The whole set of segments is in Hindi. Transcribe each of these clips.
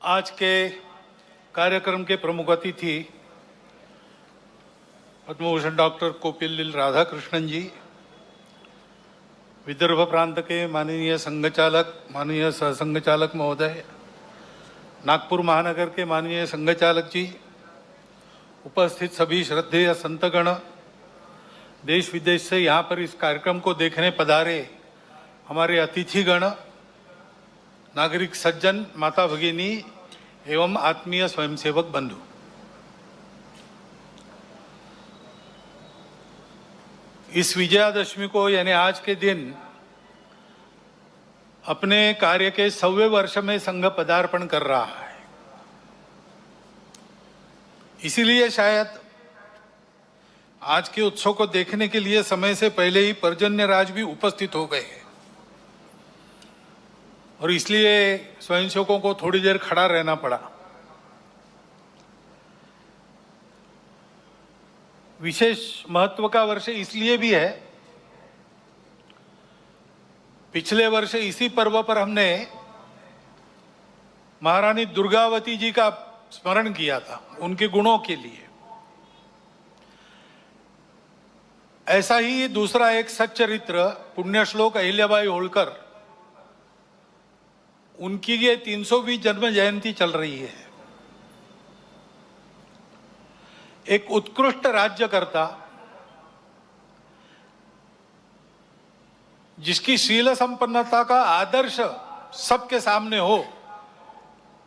आज के कार्यक्रम के प्रमुख अतिथि पद्मभूषण डॉक्टर कोपिल्लिल राधाकृष्णन जी, विदर्भ प्रांत के माननीय संघचालक, माननीय सहसंघचालक महोदय, नागपुर महानगर के माननीय संघचालक जी, उपस्थित सभी श्रद्धेय संतगण, देश विदेश से यहाँ पर इस कार्यक्रम को देखने पधारे हमारे अतिथिगण, नागरिक सज्जन, माता भगिनी एवं आत्मीय स्वयंसेवक बंधु, इस विजयादशमी को यानी आज के दिन अपने कार्य के 100वें वर्ष में संघ पदार्पण कर रहा है। इसीलिए शायद आज के उत्सव को देखने के लिए समय से पहले ही पर्जन्यराज भी उपस्थित हो गए हैं और इसलिए स्वयंसेवकों को थोड़ी देर खड़ा रहना पड़ा। विशेष महत्व का वर्ष इसलिए भी है, पिछले वर्ष इसी पर्व पर हमने महारानी दुर्गावती जी का स्मरण किया था, उनके गुणों के लिए। ऐसा ही दूसरा एक सच्चरित्र पुण्य श्लोक अहिल्याबाई होळकर, उनकी ये 300वीं जन्म जयंती चल रही है। एक उत्कृष्ट राज्यकर्ता जिसकी शील संपन्नता का आदर्श सबके सामने हो,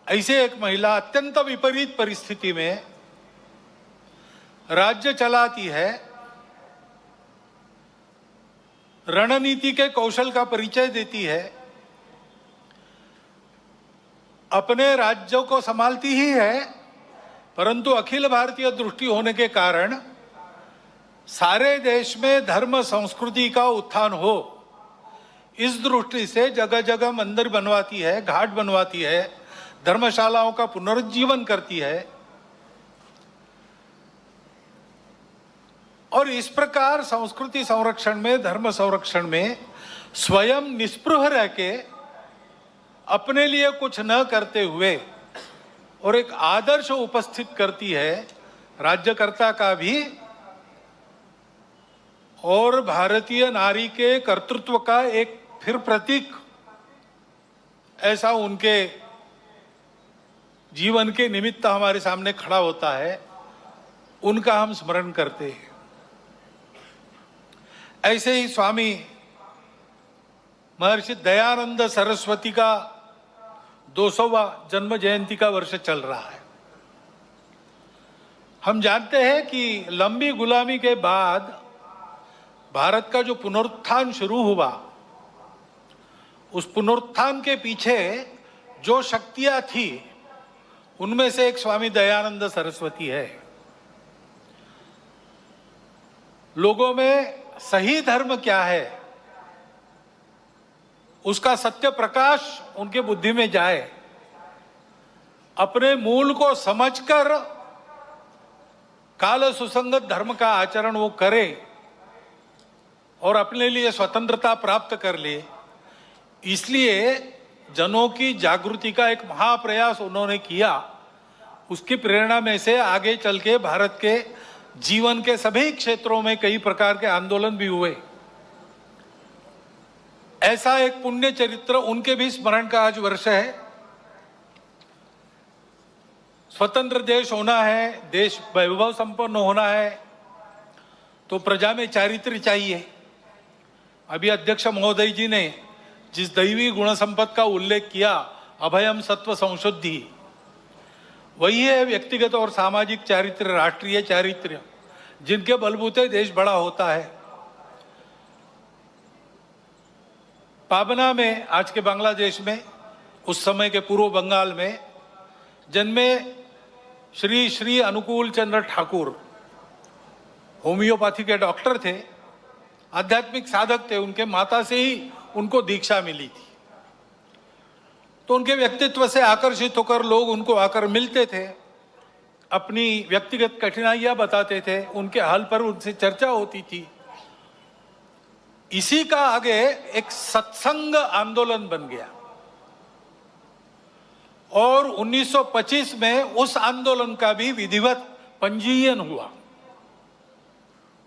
ऐसे एक महिला अत्यंत विपरीत परिस्थिति में राज्य चलाती है, रणनीति के कौशल का परिचय देती है, अपने राज्यों को संभालती ही है, परंतु अखिल भारतीय दृष्टि होने के कारण सारे देश में धर्म संस्कृति का उत्थान हो, इस दृष्टि से जगह जगह मंदिर बनवाती है, घाट बनवाती है, धर्मशालाओं का पुनरुज्जीवन करती है। और इस प्रकार संस्कृति संरक्षण में, धर्म संरक्षण में स्वयं निस्पृह रह के अपने लिए कुछ न करते हुए और एक आदर्श उपस्थित करती है राज्यकर्ता का भी और भारतीय नारी के कर्तृत्व का एक फिर प्रतीक ऐसा उनके जीवन के निमित्त हमारे सामने खड़ा होता है, उनका हम स्मरण करते हैं। ऐसे ही स्वामी महर्षि दयानंद सरस्वती का 200वां जन्म जयंती का वर्ष चल रहा है। हम जानते हैं कि लंबी गुलामी के बाद भारत का जो पुनरुत्थान शुरू हुआ, उस पुनरुत्थान के पीछे जो शक्तियां थी, उनमें से एक स्वामी दयानंद सरस्वती है। लोगों में सही धर्म क्या है, उसका सत्य प्रकाश उनके बुद्धि में जाए, अपने मूल को समझकर काल सुसंगत धर्म का आचरण वो करे और अपने लिए स्वतंत्रता प्राप्त कर ले। इसलिए जनों की जागृति का एक महाप्रयास उन्होंने किया। उसकी प्रेरणा में से आगे चल के भारत के जीवन के सभी क्षेत्रों में कई प्रकार के आंदोलन भी हुए। ऐसा एक पुण्य चरित्र, उनके भी स्मरण का आज वर्ष है। स्वतंत्र देश होना है, देश वैभव संपन्न होना है, तो प्रजा में चारित्र्य चाहिए। अभी अध्यक्ष महोदय जी ने जिस दैवी गुण संपद का उल्लेख किया, अभयम सत्व संशुद्धि, वही है व्यक्तिगत और सामाजिक चारित्र्य, राष्ट्रीय चारित्र्य, जिनके बलबूते देश बड़ा होता है। पाबना में, आज के बांग्लादेश में, उस समय के पूर्व बंगाल में जन्मे श्री श्री अनुकूल चंद्र ठाकुर होम्योपैथी के डॉक्टर थे, आध्यात्मिक साधक थे। उनके माता से ही उनको दीक्षा मिली थी, तो उनके व्यक्तित्व से आकर्षित होकर लोग उनको आकर मिलते थे, अपनी व्यक्तिगत कठिनाइयां बताते थे, उनके हाल पर उनसे चर्चा होती थी। इसी का आगे एक सत्संग आंदोलन बन गया। और 1925 में उस आंदोलन का भी विधिवत पंजीयन हुआ।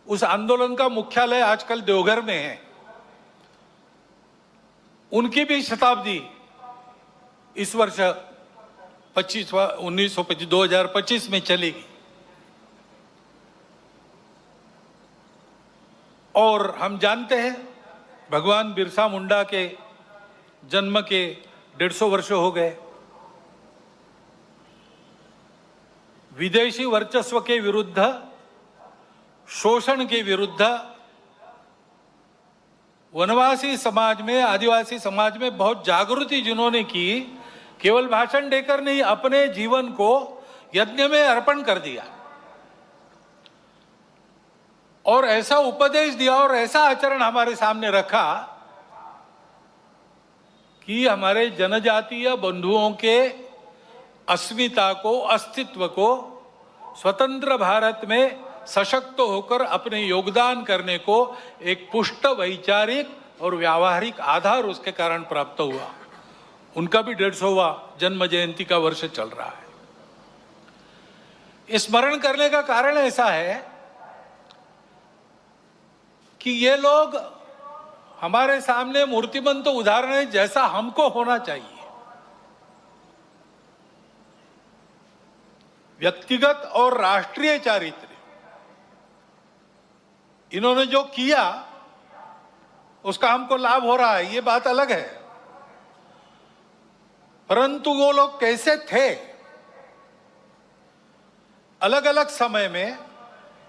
उस आंदोलन का मुख्यालय आजकल देवघर में है। उनकी भी शताब्दी इस वर्ष 2025 में चलेगी। और हम जानते हैं भगवान बिरसा मुंडा के जन्म के 150 वर्ष हो गए। विदेशी वर्चस्व के विरुद्ध, शोषण के विरुद्ध वनवासी समाज में, आदिवासी समाज में बहुत जागृति जिन्होंने की, केवल भाषण देकर नहीं, अपने जीवन को यज्ञ में अर्पण कर दिया और ऐसा उपदेश दिया और ऐसा आचरण हमारे सामने रखा कि हमारे जनजातीय बंधुओं के अस्मिता को, अस्तित्व को, स्वतंत्र भारत में सशक्त होकर अपने योगदान करने को एक पुष्ट वैचारिक और व्यावहारिक आधार उसके कारण प्राप्त हुआ। उनका भी 150वां जन्म जयंती का वर्ष चल रहा है। स्मरण करने का कारण ऐसा है कि ये लोग हमारे सामने मूर्तिमंत उदाहरण है जैसा हमको होना चाहिए। व्यक्तिगत और राष्ट्रीय चारित्र्य इन्होंने जो किया उसका हमको लाभ हो रहा है, ये बात अलग है। परंतु वो लोग कैसे थे, अलग अलग समय में,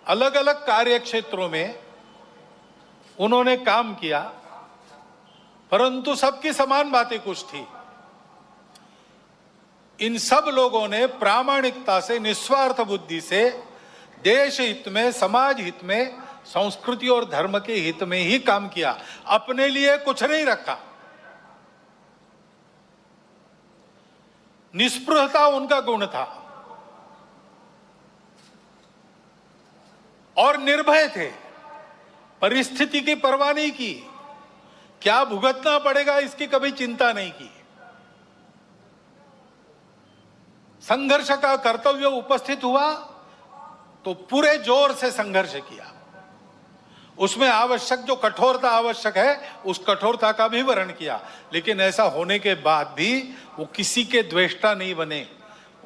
अलग अलग कार्य क्षेत्रों में उन्होंने काम किया, परंतु सबकी समान बातें कुछ थी। इन सब लोगों ने प्रामाणिकता से, निस्वार्थ बुद्धि से देश हित में, समाज हित में, संस्कृति और धर्म के हित में ही काम किया। अपने लिए कुछ नहीं रखा। निस्पृहता उनका गुण था और निर्भय थे। परिस्थिति की परवाह नहीं की, क्या भुगतना पड़ेगा इसकी कभी चिंता नहीं की। संघर्ष का कर्तव्य उपस्थित हुआ तो पूरे जोर से संघर्ष किया। उसमें आवश्यक जो कठोरता आवश्यक है उस कठोरता का भी वर्ण किया। लेकिन ऐसा होने के बाद भी वो किसी के द्वेष्टा नहीं बने।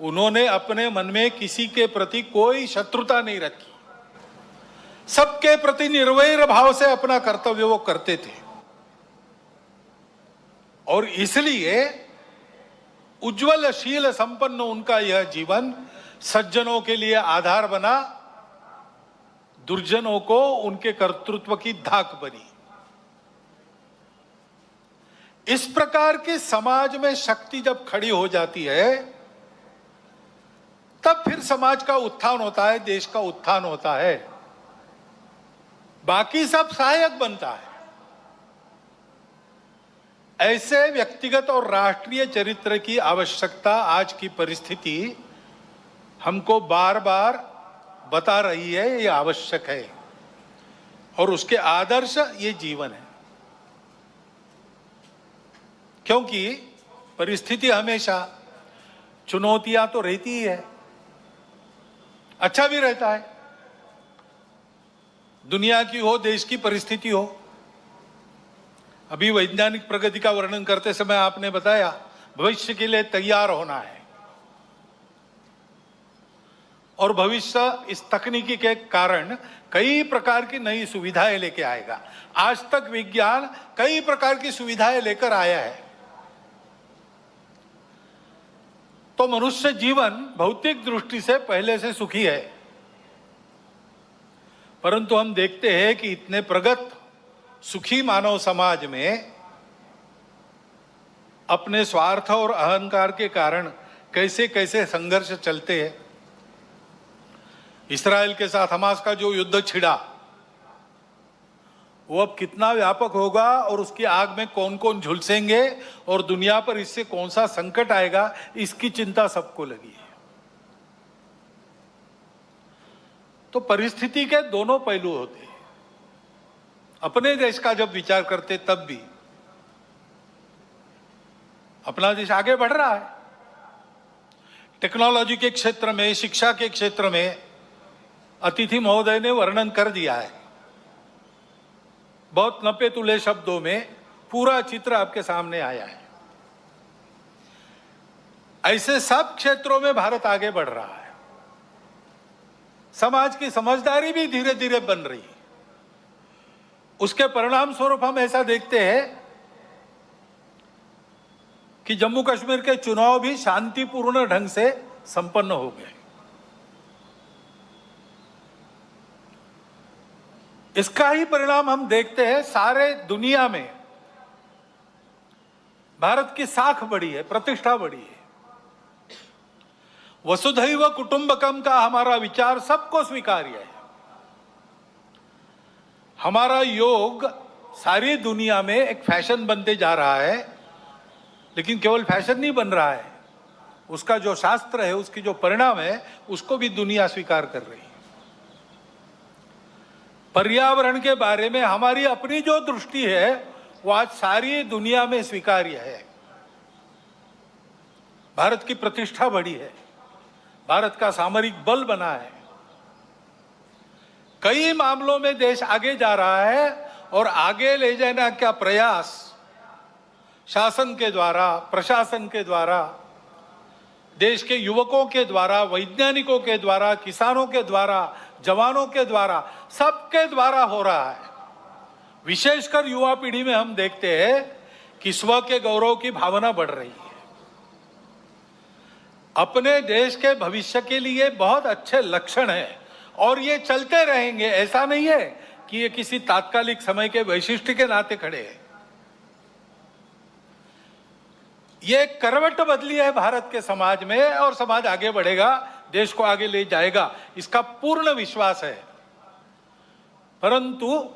उन्होंने अपने मन में किसी के प्रति कोई शत्रुता नहीं रखी। सबके प्रति निर्वैर भाव से अपना कर्तव्य वो करते थे और इसलिए उज्ज्वलशील संपन्न उनका यह जीवन सज्जनों के लिए आधार बना, दुर्जनों को उनके कर्तृत्व की धाक बनी। इस प्रकार की समाज में शक्ति जब खड़ी हो जाती है तब फिर समाज का उत्थान होता है, देश का उत्थान होता है। बाकी सब सहायक बनता है। ऐसे व्यक्तिगत और राष्ट्रीय चरित्र की आवश्यकता आज की परिस्थिति हमको बार बार बता रही है। ये आवश्यक है और उसके आदर्श ये जीवन है। क्योंकि परिस्थिति हमेशा चुनौतियां तो रहती ही है, अच्छा भी रहता है। दुनिया की हो, देश की परिस्थिति हो। अभी वैज्ञानिक प्रगति का वर्णन करते समय आपने बताया भविष्य के लिए तैयार होना है और भविष्य इस तकनीकी के कारण कई प्रकार की नई सुविधाएं लेके आएगा। आज तक विज्ञान कई प्रकार की सुविधाएं लेकर आया है। तो मनुष्य जीवन भौतिक दृष्टि से पहले से सुखी है, परंतु हम देखते हैं कि इतने प्रगत सुखी मानव समाज में अपने स्वार्थ और अहंकार के कारण कैसे कैसे संघर्ष चलते हैं। इस्राएल के साथ हमास का जो युद्ध छिड़ा वो अब कितना व्यापक होगा और उसकी आग में कौन कौन झुलसेंगे और दुनिया पर इससे कौन सा संकट आएगा, इसकी चिंता सबको लगी है। तो परिस्थिति के दोनों पहलू होते हैं। अपने देश का जब विचार करते तब भी अपना देश आगे बढ़ रहा है, टेक्नोलॉजी के क्षेत्र में, शिक्षा के क्षेत्र में अतिथि महोदय ने वर्णन कर दिया है। बहुत नपे तुले शब्दों में पूरा चित्र आपके सामने आया है। ऐसे सब क्षेत्रों में भारत आगे बढ़ रहा है। समाज की समझदारी भी धीरे धीरे बन रही है। उसके परिणाम स्वरूप हम ऐसा देखते हैं कि जम्मू कश्मीर के चुनाव भी शांतिपूर्ण ढंग से संपन्न हो गए। इसका ही परिणाम हम देखते हैं सारे दुनिया में। भारत की साख बढ़ी है, प्रतिष्ठा बढ़ी है। वसुधैव कुटुंबकम का हमारा विचार सबको स्वीकार्य है। हमारा योग सारी दुनिया में एक फैशन बनते जा रहा है, लेकिन केवल फैशन नहीं बन रहा है, उसका जो शास्त्र है, उसकी जो परिणाम है, उसको भी दुनिया स्वीकार कर रही है। पर्यावरण के बारे में हमारी अपनी जो दृष्टि है वो आज सारी दुनिया में स्वीकार्य है। भारत की प्रतिष्ठा बढ़ी है, भारत का सामरिक बल बना है। कई मामलों में देश आगे जा रहा है और आगे ले जाने का प्रयास शासन के द्वारा, प्रशासन के द्वारा, देश के युवकों के द्वारा, वैज्ञानिकों के द्वारा, किसानों के द्वारा, जवानों के द्वारा, सबके द्वारा हो रहा है। विशेषकर युवा पीढ़ी में हम देखते हैं कि स्व के गौरव की भावना बढ़ रही है। अपने देश के भविष्य के लिए बहुत अच्छे लक्षण हैं और ये चलते रहेंगे। ऐसा नहीं है कि ये किसी तात्कालिक समय के वैशिष्ट्य के नाते खड़े हैं। ये करवट बदली है भारत के समाज में और समाज आगे बढ़ेगा, देश को आगे ले जाएगा, इसका पूर्ण विश्वास है। परंतु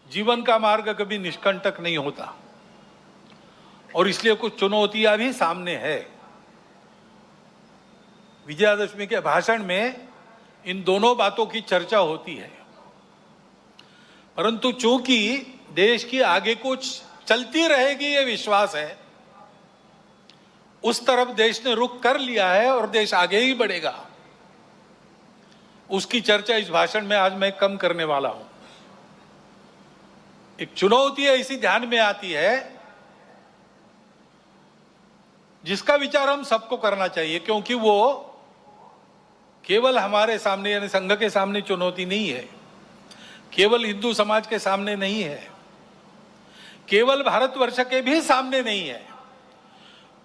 जीवन का मार्ग कभी निष्कंटक नहीं होता और इसलिए कुछ चुनौतियां भी सामने है। विजयादशमी के भाषण में इन दोनों बातों की चर्चा होती है, परंतु चूंकि देश की आगे कुछ चलती रहेगी ये विश्वास है, उस तरफ देश ने रुख कर लिया है और देश आगे ही बढ़ेगा। उसकी चर्चा इस भाषण में आज मैं कम करने वाला हूं। एक चुनौती ऐसी ध्यान में आती है जिसका विचार हम सबको करना चाहिए, क्योंकि वो केवल हमारे सामने यानी संघ के सामने चुनौती नहीं है, केवल हिंदू समाज के सामने नहीं है, केवल भारतवर्ष के भी सामने नहीं है,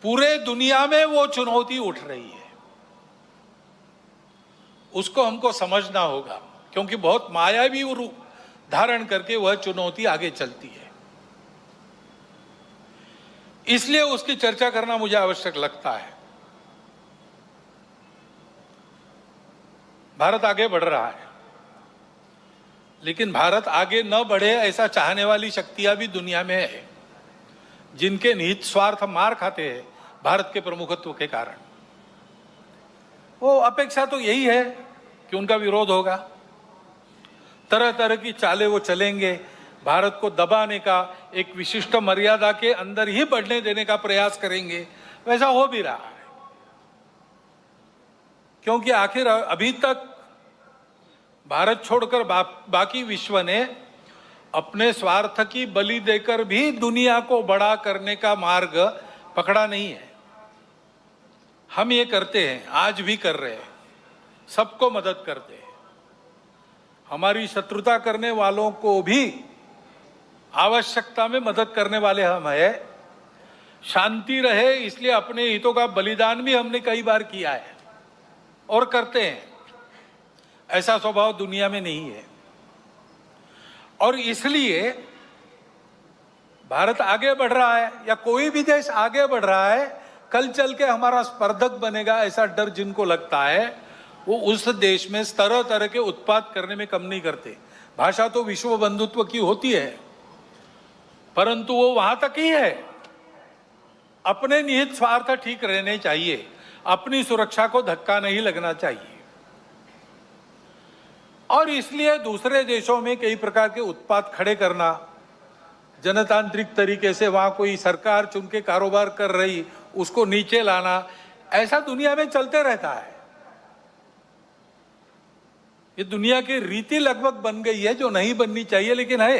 पूरे दुनिया में वो चुनौती उठ रही है। उसको हमको समझना होगा, क्योंकि बहुत मायावी रूप धारण करके वह चुनौती आगे चलती है। इसलिए उसकी चर्चा करना मुझे आवश्यक लगता है। भारत आगे बढ़ रहा है, लेकिन भारत आगे न बढ़े ऐसा चाहने वाली शक्तियां भी दुनिया में है, जिनके निहित स्वार्थ मार खाते हैं भारत के प्रमुखत्व के कारण। वो अपेक्षा तो यही है कि उनका विरोध होगा, तरह तरह की चालें वो चलेंगे, भारत को दबाने का, एक विशिष्ट मर्यादा के अंदर ही बढ़ने देने का प्रयास करेंगे। वैसा हो भी रहा है, क्योंकि आखिर अभी तक भारत छोड़कर बाकी विश्व ने अपने स्वार्थ की बलि देकर भी दुनिया को बड़ा करने का मार्ग पकड़ा नहीं है। हम ये करते हैं, आज भी कर रहे हैं, सबको मदद करते हैं। हमारी शत्रुता करने वालों को भी आवश्यकता में मदद करने वाले हम हैं। शांति रहे इसलिए अपने हितों का बलिदान भी हमने कई बार किया है और करते हैं। ऐसा स्वभाव दुनिया में नहीं है और इसलिए भारत आगे बढ़ रहा है या कोई भी देश आगे बढ़ रहा है, कल चल के हमारा स्पर्धक बनेगा ऐसा डर जिनको लगता है, वो उस देश में तरह तरह के उत्पाद करने में कम नहीं करते। भाषा तो विश्व बंधुत्व की होती है, परंतु वो वहां तक ही है। अपने निहित स्वार्थ ठीक रहने चाहिए, अपनी सुरक्षा को धक्का नहीं लगना चाहिए। और इसलिए दूसरे देशों में कई प्रकार के उत्पाद खड़े करना, जनतांत्रिक तरीके से वहां कोई सरकार चुन के कारोबार कर रही, उसको नीचे लाना, ऐसा दुनिया में चलते रहता है। ये दुनिया की रीति लगभग बन गई है, जो नहीं बननी चाहिए लेकिन है।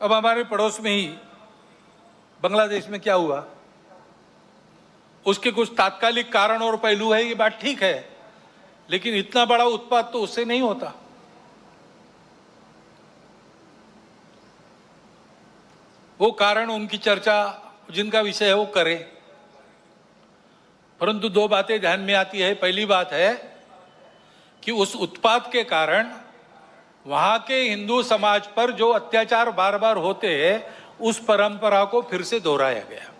अब हमारे पड़ोस में ही बांग्लादेश में क्या हुआ, उसके कुछ तात्कालिक कारण और पहलू है, ये बात ठीक है, लेकिन इतना बड़ा उत्पात तो उससे नहीं होता। वो कारण, उनकी चर्चा जिनका विषय है वो करें, परंतु दो बातें ध्यान में आती है। पहली बात है कि उस उत्पात के कारण वहां के हिंदू समाज पर जो अत्याचार बार बार होते हैं, उस परंपरा को फिर से दोहराया गया।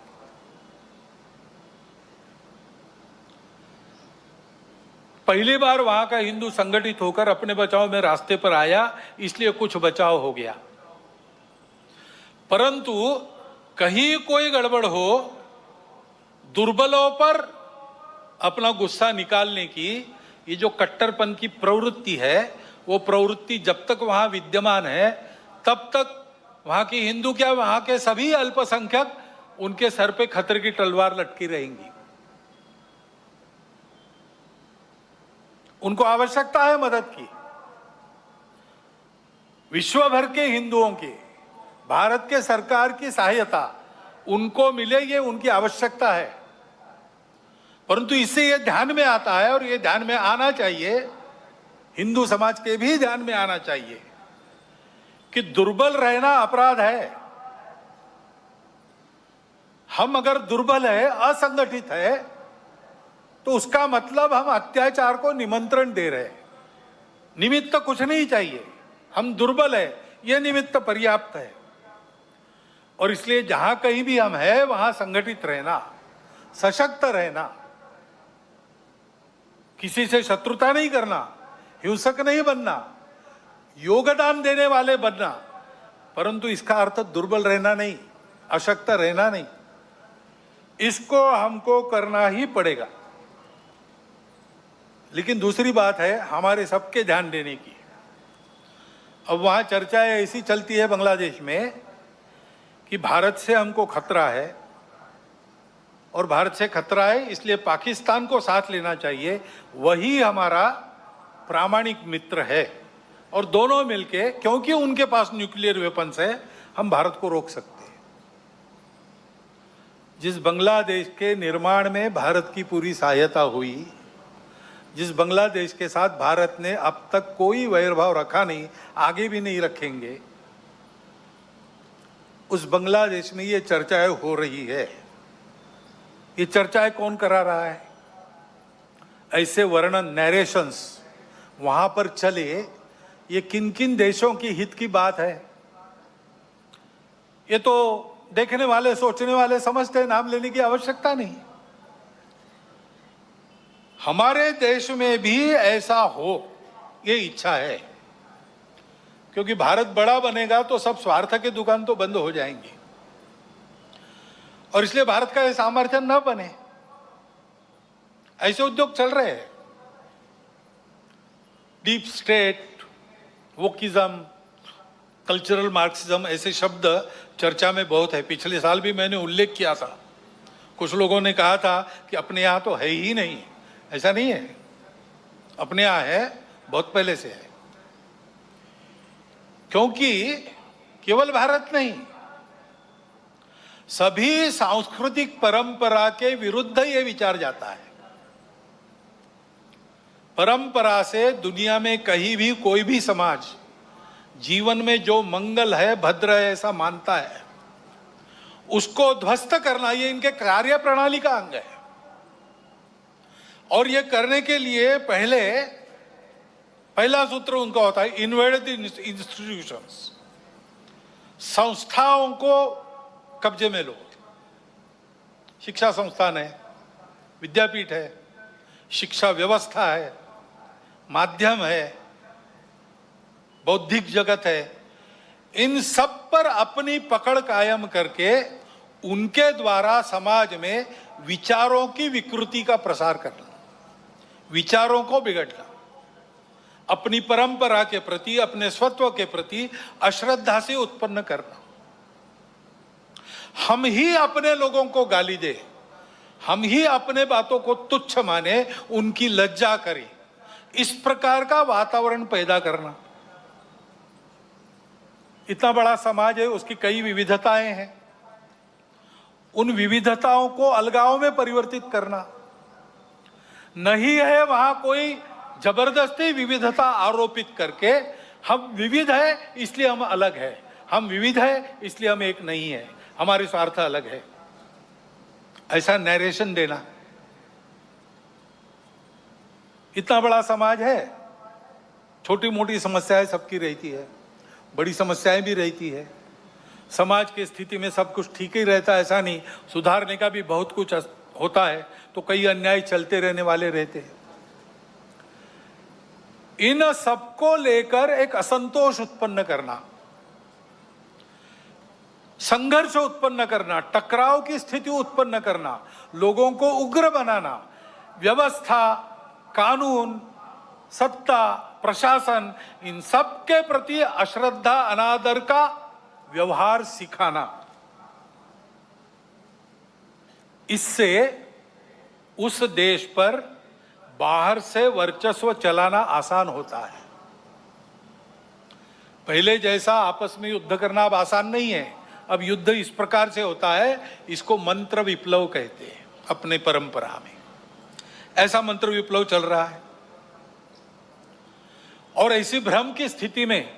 पहली बार वहां का हिंदू संगठित होकर अपने बचाव में रास्ते पर आया, इसलिए कुछ बचाव हो गया। परंतु कहीं कोई गड़बड़ हो, दुर्बलों पर अपना गुस्सा निकालने की ये जो कट्टरपन की प्रवृत्ति है, वो प्रवृत्ति जब तक वहां विद्यमान है, तब तक वहां की हिंदू क्या, वहां के सभी अल्पसंख्यक, उनके सर पे खतरे की तलवार लटकी रहेंगी। उनको आवश्यकता है मदद की। विश्व भर के हिंदुओं की, भारत के सरकार की सहायता उनको मिले, ये उनकी आवश्यकता है। परंतु इससे ये ध्यान में आता है, और ये ध्यान में आना चाहिए, हिंदू समाज के भी ध्यान में आना चाहिए कि दुर्बल रहना अपराध है। हम अगर दुर्बल है, असंगठित है, तो उसका मतलब हम अत्याचार को निमंत्रण दे रहे हैं। निमित्त कुछ नहीं चाहिए, हम दुर्बल है, यह निमित्त पर्याप्त है। और इसलिए जहां कहीं भी हम हैं, वहां संगठित रहना, सशक्त रहना, किसी से शत्रुता नहीं करना, हिंसक नहीं बनना, योगदान देने वाले बनना, परंतु इसका अर्थ दुर्बल रहना नहीं, अशक्त रहना नहीं। इसको हमको करना ही पड़ेगा। लेकिन दूसरी बात है हमारे सबके ध्यान देने की। अब वहां चर्चाएं ऐसी चलती है बांग्लादेश में कि भारत से हमको खतरा है, और भारत से खतरा है इसलिए पाकिस्तान को साथ लेना चाहिए, वही हमारा प्रामाणिक मित्र है। और दोनों मिलके, क्योंकि उनके पास न्यूक्लियर वेपन्स है, हम भारत को रोक सकते हैं। जिस बांग्लादेश के निर्माण में भारत की पूरी सहायता हुई, जिस बांग्लादेश के साथ भारत ने अब तक कोई वैरभाव रखा नहीं, आगे भी नहीं रखेंगे, उस बांग्लादेश में ये चर्चाएं हो रही है। ये चर्चाएं कौन करा रहा है? ऐसे वर्णन, नैरेशंस वहां पर चले, ये किन किन देशों की हित की बात है? ये तो देखने वाले, सोचने वाले समझते हैं, नाम लेने की आवश्यकता नहीं। हमारे देश में भी ऐसा हो, ये इच्छा है, क्योंकि भारत बड़ा बनेगा तो सब स्वार्थ के दुकान तो बंद हो जाएंगी, और इसलिए भारत का ये सामर्थ्य न बने। ऐसे उद्योग चल रहे हैं। Deep state, wokeism, cultural Marxism, ऐसे शब्द चर्चा में बहुत है। पिछले साल भी मैंने उल्लेख किया था। कुछ लोगों ने कहा था कि अपने यहाँ तो है ही नहीं। ऐसा नहीं है, अपने यहाँ है, बहुत पहले से है। क्योंकि केवल भारत नहीं, सभी सांस्कृतिक परंपरा के विरुद्ध ये विचार जाता है। परंपरा से दुनिया में कहीं भी कोई भी समाज जीवन में जो मंगल है, भद्र है, ऐसा मानता है, उसको ध्वस्त करना ये इनके कार्य प्रणाली का अंग है। और ये करने के लिए पहला सूत्र उनका होता है, इन्वेड द इंस्टीट्यूशंस, संस्थाओं को कब्जे में लो। शिक्षा संस्थान है, विद्यापीठ है, शिक्षा व्यवस्था है, माध्यम है, बौद्धिक जगत है, इन सब पर अपनी पकड़ कायम करके उनके द्वारा समाज में विचारों की विकृति का प्रसार करना, विचारों को बिगड़ना, अपनी परंपरा के प्रति, अपने स्वत्व के प्रति अश्रद्धा से उत्पन्न करना। हम ही अपने लोगों को गाली दे हम ही अपने बातों को तुच्छ माने, उनकी लज्जा करें, इस प्रकार का वातावरण पैदा करना। इतना बड़ा समाज है, उसकी कई विविधताएं हैं, उन विविधताओं को अलगाव में परिवर्तित करना नहीं है। वहां कोई जबरदस्ती विविधता आरोपित करके हम विविध है इसलिए हम अलग है, हम विविध है इसलिए हम एक नहीं है, हमारे स्वार्थ अलग है, ऐसा नैरेशन देना। इतना बड़ा समाज है, छोटी मोटी समस्याएं सबकी रहती है, बड़ी समस्याएं भी रहती है। समाज की स्थिति में सब कुछ ठीक ही रहता है ऐसा नहीं, सुधारने का भी बहुत कुछ होता है, तो कई अन्याय चलते रहने वाले रहते हैं। इन सबको लेकर एक असंतोष उत्पन्न करना, संघर्ष उत्पन्न करना, टकराव की स्थिति उत्पन्न करना, लोगों को उग्र बनाना, व्यवस्था, कानून, सत्ता, प्रशासन, इन सब के प्रति अश्रद्धा, अनादर का व्यवहार सिखाना, इससे उस देश पर बाहर से वर्चस्व चलाना आसान होता है। पहले जैसा आपस में युद्ध करना अब आसान नहीं है। अब युद्ध इस प्रकार से होता है, इसको मंत्र विप्लव कहते हैं अपने परंपरा में। ऐसा मंत्र विप्लव चल रहा है और ऐसी भ्रम की स्थिति में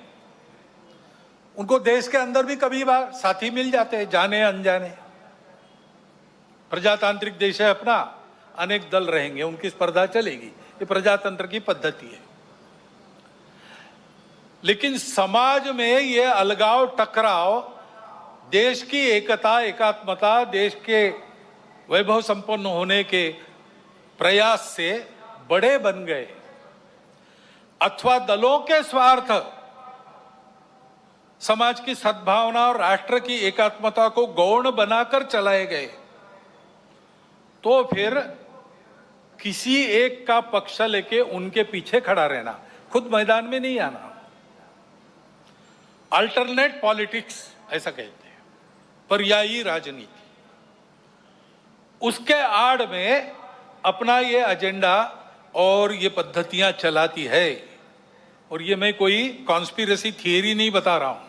उनको देश के अंदर भी कभी बार साथी मिल जाते हैं, जाने अनजाने। प्रजातांत्रिक देश है अपना, अनेक दल रहेंगे, उनकी स्पर्धा चलेगी, ये प्रजातंत्र की पद्धति है। लेकिन समाज में ये अलगाव, टकराव देश की एकता, एकात्मता, देश के वैभव संपन्न होने के प्रयास से बड़े बन गए, अथवा दलों के स्वार्थ समाज की सद्भावना और राष्ट्र की एकात्मता को गौण बनाकर चलाए गए, तो फिर किसी एक का पक्ष लेके उनके पीछे खड़ा रहना, खुद मैदान में नहीं आना। अल्टरनेट पॉलिटिक्स ऐसा कहते हैं, पर्यायी राजनीति। उसके आड़ में अपना ये एजेंडा और ये पद्धतियां चलाती है। और ये मैं कोई कॉन्स्पिरेसी थियरी नहीं बता रहा हूं,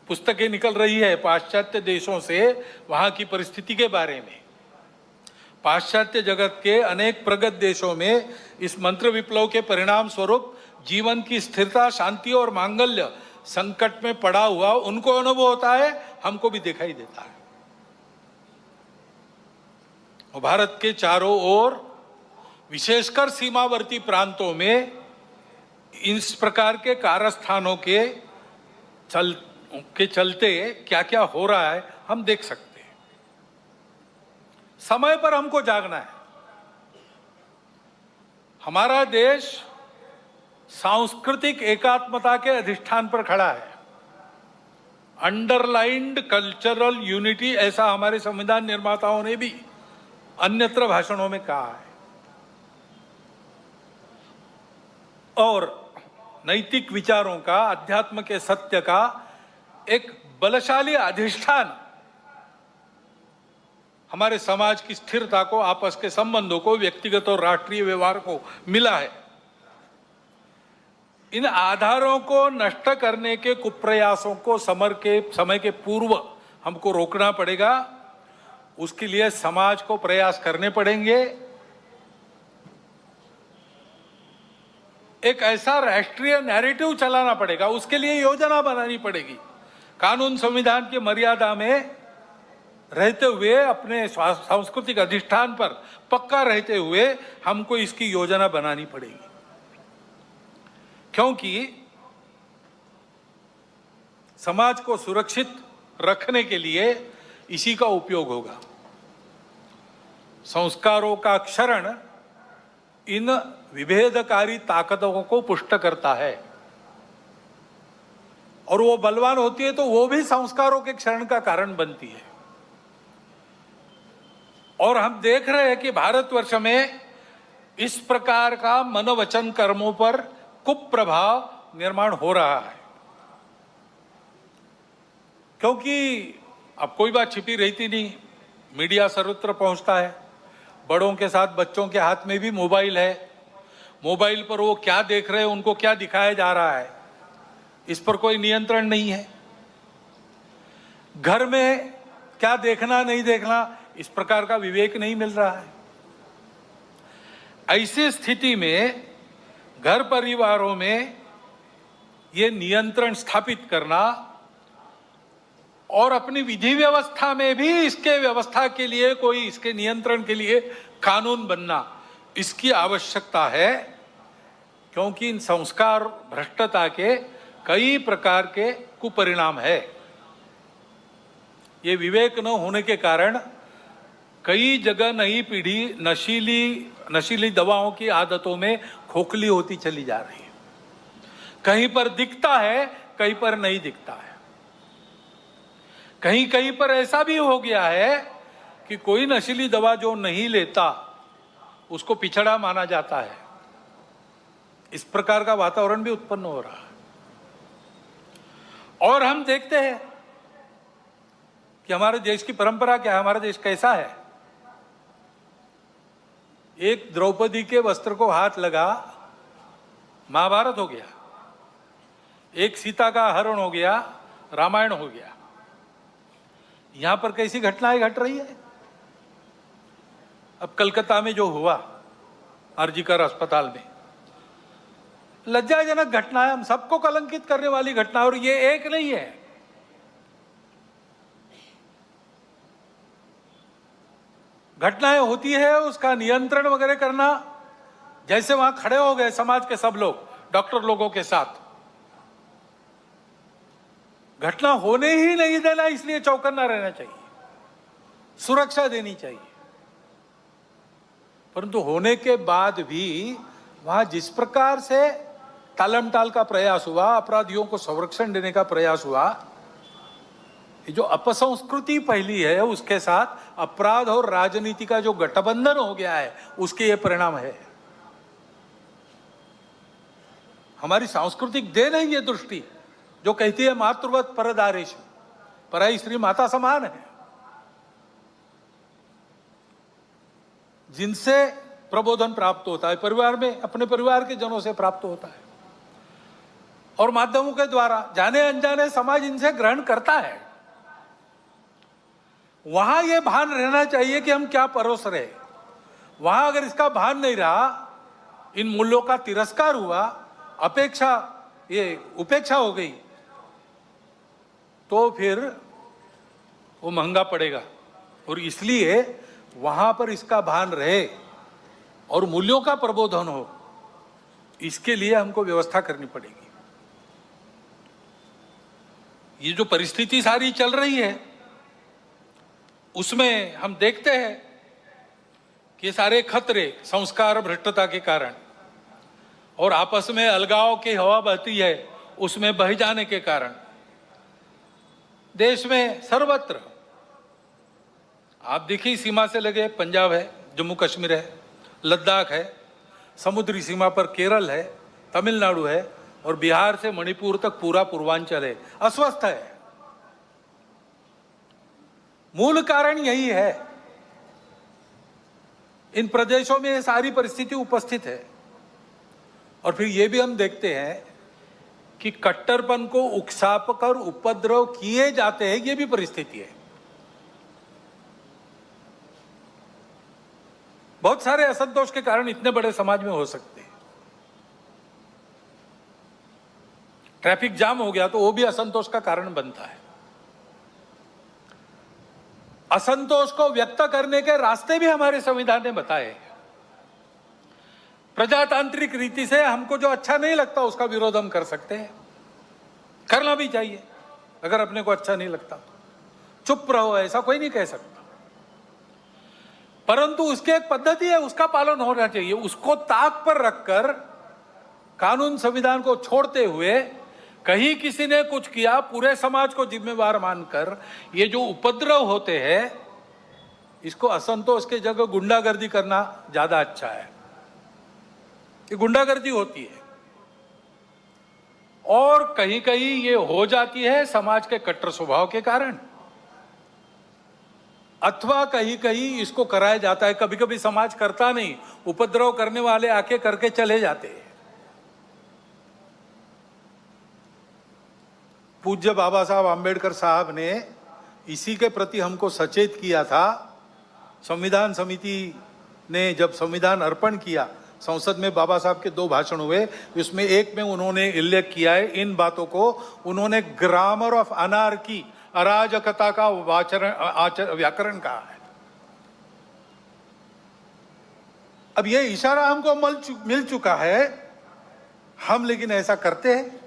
पुस्तकें निकल रही है पाश्चात्य देशों से वहां की परिस्थिति के बारे में। पाश्चात्य जगत के अनेक प्रगत देशों में इस मंत्र विप्लव के परिणाम स्वरूप जीवन की स्थिरता, शांति और मांगल्य संकट में पड़ा हुआ उनको अनुभव होता है, हमको भी दिखाई देता है। और भारत के चारों ओर, विशेषकर सीमावर्ती प्रांतों में इस प्रकार के कारस्थानों के चलते क्या क्या हो रहा है हम देख सकते हैं। समय पर हमको जागना है। हमारा देश सांस्कृतिक एकात्मता के अधिष्ठान पर खड़ा है। अंडरलाइंड कल्चरल यूनिटी, ऐसा हमारे संविधान निर्माताओं ने भी अन्यत्र भाषणों में कहा है। और नैतिक विचारों का, अध्यात्म के सत्य का एक बलशाली अधिष्ठान हमारे समाज की स्थिरता को, आपस के संबंधों को, व्यक्तिगत और राष्ट्रीय व्यवहार को मिला है। इन आधारों को नष्ट करने के कुप्रयासों को समय के पूर्व हमको रोकना पड़ेगा। उसके लिए समाज को प्रयास करने पड़ेंगे। एक ऐसा राष्ट्रीय नैरेटिव चलाना पड़ेगा, उसके लिए योजना बनानी पड़ेगी। कानून संविधान की मर्यादा में रहते हुए, अपने सांस्कृतिक अधिष्ठान पर पक्का रहते हुए हमको इसकी योजना बनानी पड़ेगी, क्योंकि समाज को सुरक्षित रखने के लिए इसी का उपयोग होगा। संस्कारों का क्षरण इन विभेदकारी ताकतों को पुष्ट करता है, और वो बलवान होती है तो वो भी संस्कारों के क्षरण का कारण बनती है। और हम देख रहे हैं कि भारतवर्ष में इस प्रकार का मनोवचन कर्मों पर कुप्रभाव निर्माण हो रहा है, क्योंकि अब कोई बात छिपी रहती नहीं, मीडिया सर्वत्र पहुंचता है। बड़ों के साथ बच्चों के हाथ में भी मोबाइल है। मोबाइल पर वो क्या देख रहे हैं, उनको क्या दिखाया जा रहा है, इस पर कोई नियंत्रण नहीं है। घर में क्या देखना नहीं देखना, इस प्रकार का विवेक नहीं मिल रहा है। ऐसी स्थिति में घर परिवारों में ये नियंत्रण स्थापित करना और अपनी विधि व्यवस्था में भी इसके व्यवस्था के लिए, कोई इसके नियंत्रण के लिए कानून बनना, इसकी आवश्यकता है। क्योंकि इन संस्कार भ्रष्टता के कई प्रकार के कुपरिणाम है। ये विवेक न होने के कारण कई जगह नई पीढ़ी नशीली दवाओं की आदतों में खोखली होती चली जा रही है। कहीं पर दिखता है, कहीं पर नहीं दिखता है। कहीं कहीं पर ऐसा भी हो गया है कि कोई नशीली दवा जो नहीं लेता उसको पिछड़ा माना जाता है। इस प्रकार का वातावरण भी उत्पन्न हो रहा है। और हम देखते हैं कि हमारे देश की परंपरा क्या है, हमारा देश कैसा है। एक द्रौपदी के वस्त्र को हाथ लगा, महाभारत हो गया। एक सीता का हरण हो गया, रामायण हो गया। यहां पर कैसी घटनाएं घट रही है। अब कलकत्ता में जो हुआ आरजीकर अस्पताल में, लज्जाजनक घटना है, हम सबको कलंकित करने वाली घटना है। और ये एक नहीं है, घटनाएं होती है, उसका नियंत्रण वगैरह करना। जैसे वहां खड़े हो गए समाज के सब लोग डॉक्टर लोगों के साथ, घटना होने ही नहीं देना, इसलिए चौकन्ना रहना चाहिए, सुरक्षा देनी चाहिए। परंतु होने के बाद भी वहां जिस प्रकार से टालमटाल का प्रयास हुआ, अपराधियों को संरक्षण देने का प्रयास हुआ, ये जो अपसंस्कृति फैली है, उसके साथ अपराध और राजनीति का जो गठबंधन हो गया है, उसके ये परिणाम है। हमारी सांस्कृतिक देन है ये दृष्टि जो कहती है मातृवत परदारेश, पराई स्त्री माता समान है, जिनसे प्रबोधन प्राप्त होता है परिवार में, अपने परिवार के जनों से प्राप्त होता है, और माध्यमों के द्वारा जाने अनजाने समाज इनसे ग्रहण करता है। वहां यह भान रहना चाहिए कि हम क्या परोस रहे। वहां अगर इसका भान नहीं रहा, इन मूल्यों का तिरस्कार हुआ, उपेक्षा हो गई, तो फिर वो महंगा पड़ेगा। और इसलिए वहां पर इसका भान रहे और मूल्यों का प्रबोधन हो, इसके लिए हमको व्यवस्था करनी पड़ेगी। ये जो परिस्थिति सारी चल रही है, उसमें हम देखते हैं कि सारे खतरे संस्कार भ्रष्टता के कारण और आपस में अलगाव की हवा बहती है, उसमें बह जाने के कारण देश में सर्वत्र, आप देखिए, सीमा से लगे पंजाब है, जम्मू कश्मीर है, लद्दाख है, समुद्री सीमा पर केरल है, तमिलनाडु है, और बिहार से मणिपुर तक पूरा पूर्वांचल है, अस्वस्थ है। मूल कारण यही है। इन प्रदेशों में ये सारी परिस्थिति उपस्थित है। और फिर ये भी हम देखते हैं कि कट्टरपन को उकसाकर उपद्रव किए जाते हैं, ये भी परिस्थिति है। बहुत सारे असंतोष के कारण इतने बड़े समाज में हो सकते हैं। ट्रैफिक जाम हो गया तो वो भी असंतोष का कारण बनता है। असंतोष को व्यक्त करने के रास्ते भी हमारे संविधान ने बताए हैं। प्रजातांत्रिक रीति से हमको जो अच्छा नहीं लगता उसका विरोध हम कर सकते हैं, करना भी चाहिए। अगर अपने को अच्छा नहीं लगता तो चुप रहो, ऐसा कोई नहीं कह सकता। परंतु उसकी एक पद्धति है, उसका पालन होना चाहिए। उसको ताक पर रखकर कानून संविधान को छोड़ते हुए कहीं किसी ने कुछ किया, पूरे समाज को जिम्मेवार मानकर ये जो उपद्रव होते हैं, इसको असंतोष के जगह गुंडागर्दी करना ज्यादा अच्छा है। ये गुंडागर्दी होती है और कहीं कहीं ये हो जाती है समाज के कट्टर स्वभाव के कारण। अथवा कहीं कहीं इसको कराया जाता है। कभी कभी समाज करता नहीं, उपद्रव करने वाले आके करके चले जाते हैं। पूज्य बाबा साहब आम्बेडकर साहब ने इसी के प्रति हमको सचेत किया था। संविधान समिति ने जब संविधान अर्पण किया, संसद में बाबा साहब के 2 भाषण हुए, उसमें एक में उन्होंने उल्लेख किया है इन बातों को। उन्होंने ग्रामर ऑफ अनार्की, अराजकता का व्याकरण कहा है। अब ये इशारा हमको मिल चुका है, हम लेकिन ऐसा करते हैं।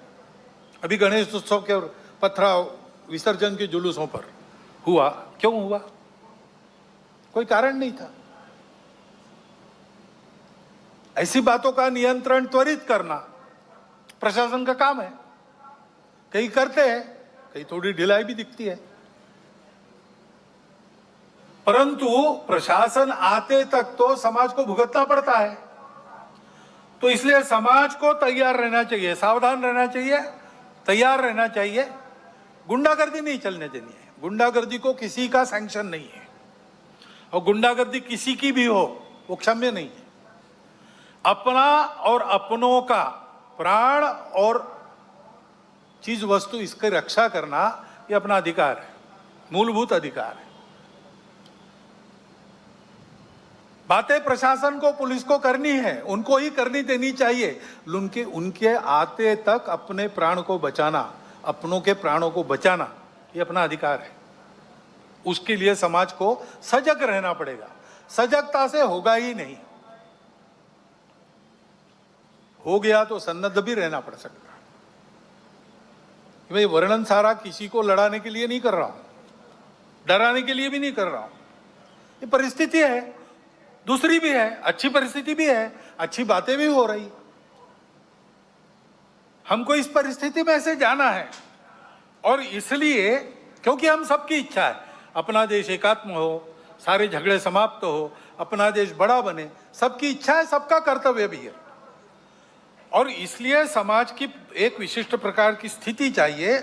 अभी गणेश उत्सव के पथराव विसर्जन के जुलूसों पर हुआ, क्यों हुआ? कोई कारण नहीं था। ऐसी बातों का नियंत्रण त्वरित करना प्रशासन का काम है। कहीं करते हैं, कहीं थोड़ी ढिलाई भी दिखती है, परंतु प्रशासन आते तक तो समाज को भुगतना पड़ता है। तो इसलिए समाज को तैयार रहना चाहिए, सावधान रहना चाहिए, तैयार रहना चाहिए। गुंडागर्दी नहीं चलने देनी है। गुंडागर्दी को किसी का सैंक्शन नहीं है, और गुंडागर्दी किसी की भी हो वो क्षम्य नहीं है। अपना और अपनों का प्राण और चीज वस्तु इसकी रक्षा करना ये अपना अधिकार है, मूलभूत अधिकार है। बातें प्रशासन को, पुलिस को करनी है, उनको ही करनी देनी चाहिए। उनके आते तक अपने प्राण को बचाना, अपनों के प्राणों को बचाना ये अपना अधिकार है। उसके लिए समाज को सजग रहना पड़ेगा। सजगता से होगा ही नहीं, हो गया तो सन्नद्ध भी रहना पड़ सकता है। भाई वर्णन सारा किसी को लड़ाने के लिए नहीं कर रहा हूं, डराने के लिए भी नहीं कर रहा हूं। ये परिस्थिति है, दूसरी भी है, अच्छी परिस्थिति भी है, अच्छी बातें भी हो रही। हमको इस परिस्थिति में से जाना है, और इसलिए क्योंकि हम सबकी इच्छा है अपना देश एकात्म हो, सारे झगड़े समाप्त हो, अपना देश बड़ा बने, सबकी इच्छा है, सबका कर्तव्य भी है। और इसलिए समाज की एक विशिष्ट प्रकार की स्थिति चाहिए,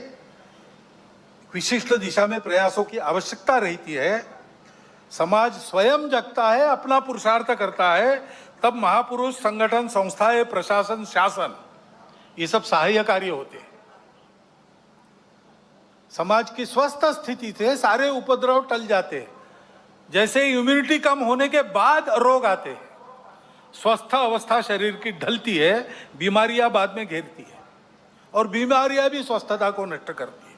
विशिष्ट दिशा में प्रयासों की आवश्यकता रहती है। समाज स्वयं जगता है, अपना पुरुषार्थ करता है, तब महापुरुष, संगठन, संस्थाएं, प्रशासन, शासन ये सब सहायकारी होते हैं। समाज की स्वस्थ स्थिति से सारे उपद्रव टल जाते हैं। जैसे इम्यूनिटी कम होने के बाद रोग आते हैं, स्वस्थ अवस्था शरीर की ढलती है, बीमारियां बाद में घेरती है, और बीमारियां भी स्वस्थता को नष्ट करती है।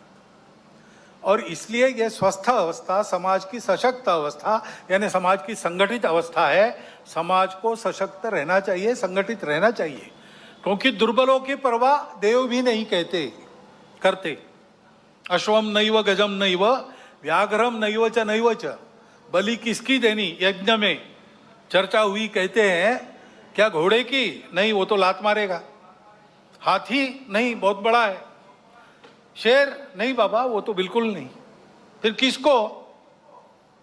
और इसलिए यह स्वस्थ अवस्था समाज की सशक्त अवस्था, यानी समाज की संगठित अवस्था है। समाज को सशक्त रहना चाहिए, संगठित रहना चाहिए, क्योंकि दुर्बलों की परवाह देव भी नहीं करते। अश्वम नैव गजम नैव व्याघ्रम नैव च बलि किसकी देनी यज्ञ में चर्चा हुई। कहते हैं क्या घोड़े की? नहीं, वो तो लात मारेगा। हाथी? नहीं, बहुत बड़ा है। शेर? नहीं बाबा, वो तो बिल्कुल नहीं। फिर किसको?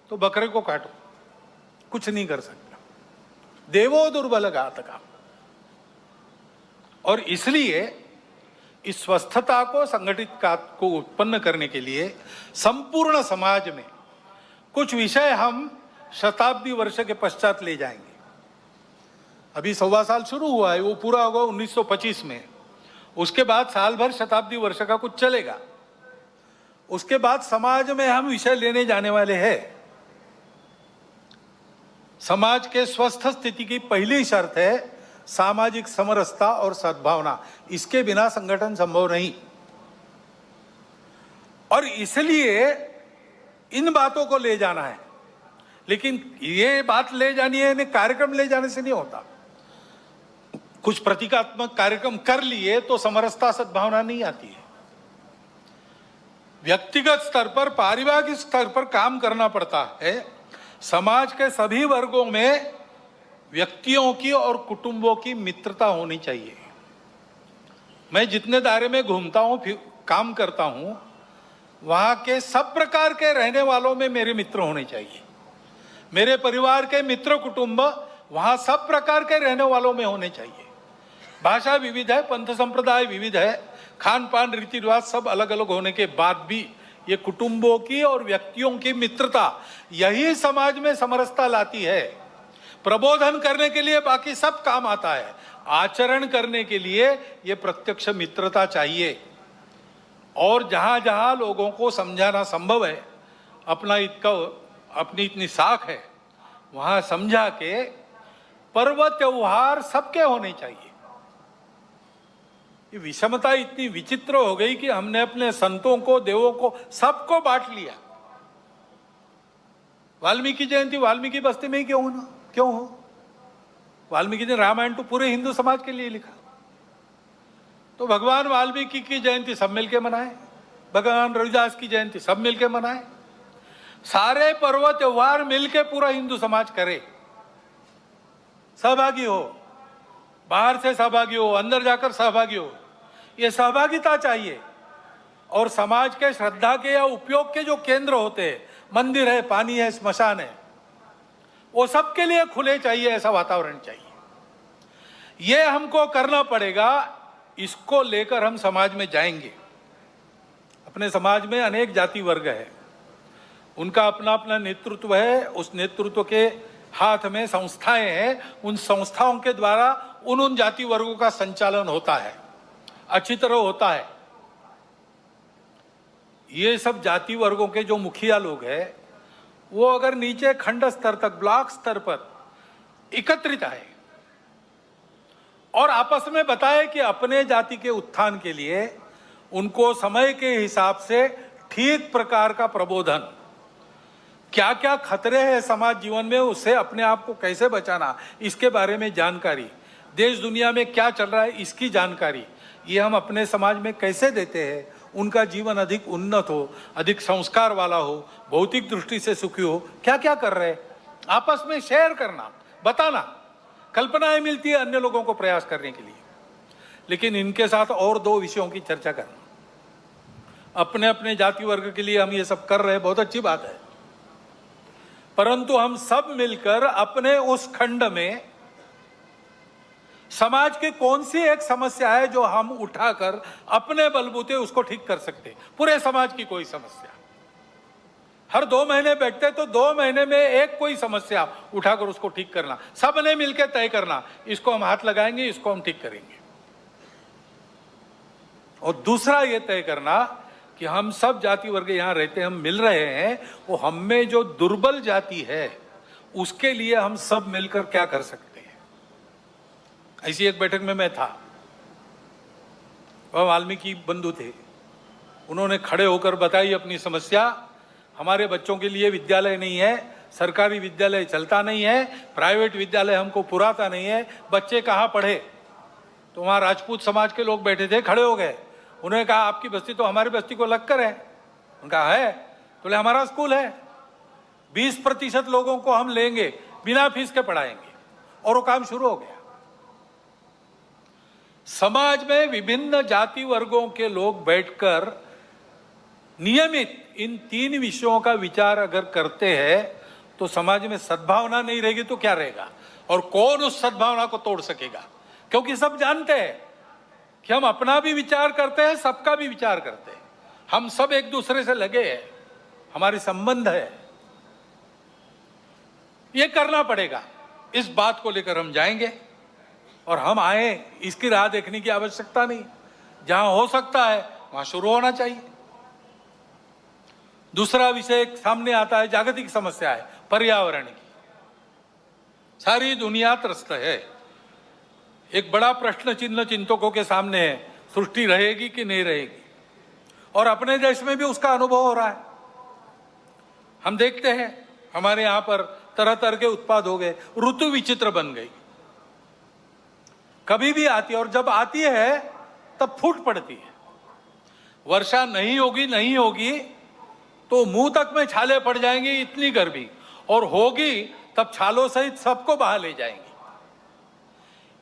तो बकरे को काटो, कुछ नहीं कर सकता। देवो दुर्बल घातका। और इसलिए इस स्वस्थता को, संगठित को उत्पन्न करने के लिए संपूर्ण समाज में कुछ विषय हम शताब्दी वर्ष के पश्चात ले जाएंगे। अभी 1.25 साल शुरू हुआ है, वो पूरा होगा 1925 में। उसके बाद साल भर शताब्दी वर्ष का कुछ चलेगा। उसके बाद समाज में हम विषय लेने जाने वाले हैं। समाज के स्वस्थ स्थिति की पहली शर्त है सामाजिक समरसता और सद्भावना। इसके बिना संगठन संभव नहीं। और इसलिए इन बातों को ले जाना है। लेकिन ये बात ले जानी है, कार्यक्रम ले जाने से नहीं होता। कुछ प्रतीकात्मक कार्यक्रम कर लिए तो समरसता सद्भावना नहीं आती है। व्यक्तिगत स्तर पर, पारिवारिक स्तर पर काम करना पड़ता है। समाज के सभी वर्गों में व्यक्तियों की और कुटुंबों की मित्रता होनी चाहिए। मैं जितने दायरे में घूमता हूं, काम करता हूं, वहां के सब प्रकार के रहने वालों में मेरे मित्र होने चाहिए। मेरे परिवार के मित्र कुटुंब वहां सब प्रकार के रहने वालों में होने चाहिए। भाषा विविध है, पंथ संप्रदाय विविध है, खान पान रीति रिवाज सब अलग अलग होने के बाद भी ये कुटुंबों की और व्यक्तियों की मित्रता, यही समाज में समरसता लाती है। प्रबोधन करने के लिए बाकी सब काम आता है, आचरण करने के लिए ये प्रत्यक्ष मित्रता चाहिए। और जहां जहां लोगों को समझाना संभव है, अपनी इतनी साख है, वहां समझा के पर्व त्योहार सबके होने चाहिए। ये विषमता इतनी विचित्र हो गई कि हमने अपने संतों को, देवों को, सबको बांट लिया। वाल्मीकि जयंती वाल्मीकि बस्ती में ही क्यों हो? वाल्मीकि ने रामायण तो पूरे हिंदू समाज के लिए लिखा, तो भगवान वाल्मीकि की जयंती सब मिलके मनाए, भगवान रविदास की जयंती सब मिलके मनाए, सारे पर्व त्योहार मिलके पूरा हिंदू समाज करे, सहभागी हो, बाहर से सहभागी हो, अंदर जाकर सहभागी हो। ये सहभागिता चाहिए। और समाज के श्रद्धा के या उपयोग के जो केंद्र होते हैं, मंदिर है, पानी है, स्मशान है, वो सबके लिए खुले चाहिए, ऐसा वातावरण चाहिए। ये हमको करना पड़ेगा, इसको लेकर हम समाज में जाएंगे। अपने समाज में अनेक जाति वर्ग है, उनका अपना अपना नेतृत्व है, उस नेतृत्व के हाथ में संस्थाएं हैं, उन संस्थाओं के द्वारा उन जाति वर्गों का संचालन होता है, अच्छी तरह होता है। ये सब जाति वर्गों के जो मुखिया लोग हैं, वो अगर नीचे खंड स्तर तक, ब्लॉक स्तर पर एकत्रित आए और आपस में बताए कि अपने जाति के उत्थान के लिए उनको समय के हिसाब से ठीक प्रकार का प्रबोधन, क्या क्या खतरे हैं समाज जीवन में, उससे अपने आप को कैसे बचाना, इसके बारे में जानकारी, देश दुनिया में क्या चल रहा है इसकी जानकारी, ये हम अपने समाज में कैसे देते हैं, उनका जीवन अधिक उन्नत हो, अधिक संस्कार वाला हो, भौतिक दृष्टि से सुखी हो, क्या क्या कर रहे हैं, आपस में शेयर करना, बताना, कल्पनाएं मिलती है अन्य लोगों को प्रयास करने के लिए। लेकिन इनके साथ और दो विषयों की चर्चा करना। अपने अपने जाति वर्ग के लिए हम ये सब कर रहे हैं, बहुत अच्छी बात है, परंतु हम सब मिलकर अपने उस खंड में समाज की कौन सी एक समस्या है जो हम उठाकर अपने बलबूते उसको ठीक कर सकते हैं। पूरे समाज की कोई समस्या, हर 2 महीने बैठते तो 2 महीने में एक कोई समस्या उठाकर उसको ठीक करना, सबने मिलकर तय करना, इसको हम हाथ लगाएंगे, इसको हम ठीक करेंगे। और दूसरा ये तय करना कि हम सब जाति वर्ग यहां रहते हैं, हम मिल रहे हैं, वो हम में जो दुर्बल जाति है उसके लिए हम सब मिलकर क्या कर सकते हैं। ऐसी एक बैठक में मैं था, वह वाल्मीकि बंधु थे, उन्होंने खड़े होकर बताई अपनी समस्या। हमारे बच्चों के लिए विद्यालय नहीं है, सरकारी विद्यालय चलता नहीं है, प्राइवेट विद्यालय हमको पुराता नहीं है, बच्चे कहाँ पढ़े। तो वहाँ राजपूत समाज के लोग बैठे थे, खड़े हो गए, उन्होंने कहा आपकी बस्ती तो हमारी बस्ती को लगकर है। उनका है, बोले हमारा स्कूल है, 20% लोगों को हम लेंगे, बिना फीस के पढ़ाएंगे, और वो काम शुरू हो गया। समाज में विभिन्न जाति वर्गों के लोग बैठकर नियमित इन 3 विषयों का विचार अगर करते हैं तो समाज में सद्भावना नहीं रहेगी तो क्या रहेगा, और कौन उस सद्भावना को तोड़ सकेगा। क्योंकि सब जानते हैं कि हम अपना भी विचार करते हैं, सबका भी विचार करते हैं, हम सब एक दूसरे से लगे हैं, हमारे संबंध है। ये करना पड़ेगा, इस बात को लेकर हम जाएंगे और हम आए, इसकी राह देखने की आवश्यकता नहीं, जहां हो सकता है वहां शुरू होना चाहिए। दूसरा विषय सामने आता है, जागतिक समस्या है, पर्यावरण की। सारी दुनिया त्रस्त है, एक बड़ा प्रश्न चिन्ह चिंतकों के सामने है, सृष्टि रहेगी कि नहीं रहेगी। और अपने देश में भी उसका अनुभव हो रहा है। हम देखते हैं हमारे यहाँ पर तरह तरह के उत्पाद हो गए, ऋतु विचित्र बन गई, कभी भी आती है और जब आती है तब फूट पड़ती है। वर्षा नहीं होगी तो मुंह तक में छाले पड़ जाएंगी, इतनी गर्मी, और होगी तब छालों सहित सबको बहा ले जाएंगी।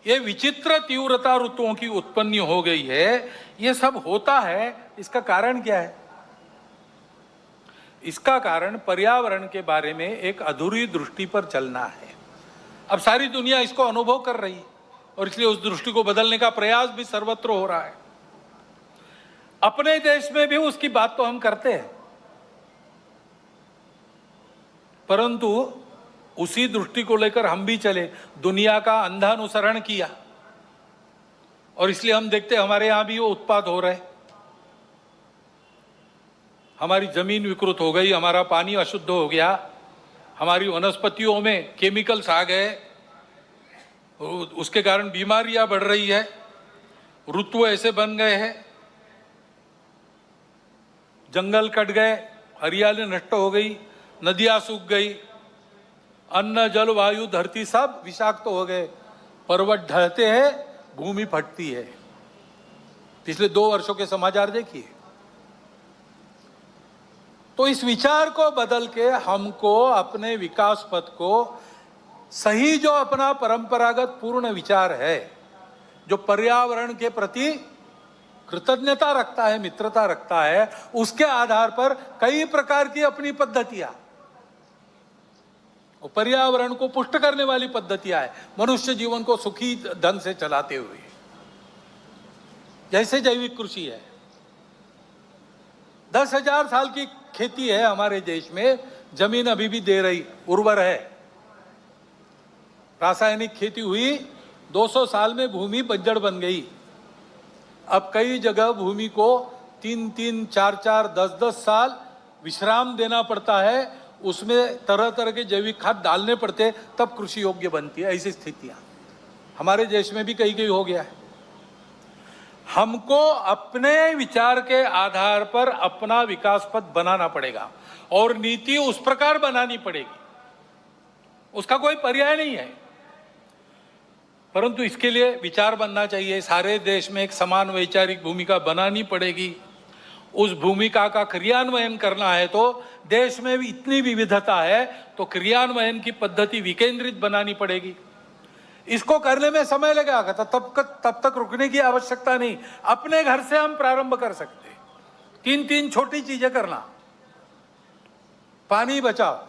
ये विचित्र तीव्रता ऋतुओं की उत्पत्ति हो गई है। ये सब होता है, इसका कारण क्या है? इसका कारण पर्यावरण के बारे में एक अधूरी दृष्टि पर चलना है। अब सारी दुनिया इसको अनुभव कर रही है और इसलिए उस दृष्टि को बदलने का प्रयास भी सर्वत्र हो रहा है। अपने देश में भी उसकी बात तो हम करते हैं, परंतु उसी दृष्टि को लेकर हम भी चले, दुनिया का अंधा अनुसरण किया, और इसलिए हम देखते हमारे यहां भी वो उत्पात हो रहे। हमारी जमीन विकृत हो गई, हमारा पानी अशुद्ध हो गया, हमारी वनस्पतियों में केमिकल्स आ गए, उसके कारण बीमारियां बढ़ रही है, ऋतु ऐसे बन गए हैं, जंगल कट गए, हरियाली नष्ट हो गई, नदियां सूख गई, अन्न जल वायु धरती सब विषाक्त हो गए, पर्वत ढहते हैं, भूमि फटती है। पिछले 2 वर्षों के समाचार देखिए। तो इस विचार को बदल के हमको अपने विकास पथ को सही, जो अपना परंपरागत पूर्ण विचार है, जो पर्यावरण के प्रति कृतज्ञता रखता है, मित्रता रखता है, उसके आधार पर कई प्रकार की अपनी पद्धतियां, पर्यावरण को पुष्ट करने वाली पद्धतियां है, मनुष्य जीवन को सुखी ढंग से चलाते हुए। जैसे जैविक कृषि है, 10,000 साल की खेती है हमारे देश में, जमीन अभी भी दे रही, उर्वर है। रासायनिक खेती हुई, 200 साल में भूमि बंजर बन गई। अब कई जगह भूमि को 3-3, 4-4, 10-10 साल विश्राम देना पड़ता है, उसमें तरह तरह के जैविक खाद डालने पड़ते, तब कृषि योग्य बनती है। ऐसी स्थितियां हमारे देश में भी कहीं कहीं हो गया है। हमको अपने विचार के आधार पर अपना विकास पथ बनाना पड़ेगा, और नीति उस प्रकार बनानी पड़ेगी, उसका कोई पर्याय नहीं है। परंतु इसके लिए विचार बनना चाहिए, सारे देश में एक समान वैचारिक भूमिका बनानी पड़ेगी। उस भूमिका का क्रियान्वयन करना है तो देश में भी इतनी विविधता है, तो क्रियान्वयन की पद्धति विकेंद्रित बनानी पड़ेगी। इसको करने में समय लगेगा, तब तक रुकने की आवश्यकता नहीं। अपने घर से हम प्रारंभ कर सकते हैं। 3-3 छोटी चीजें करना, पानी बचाओ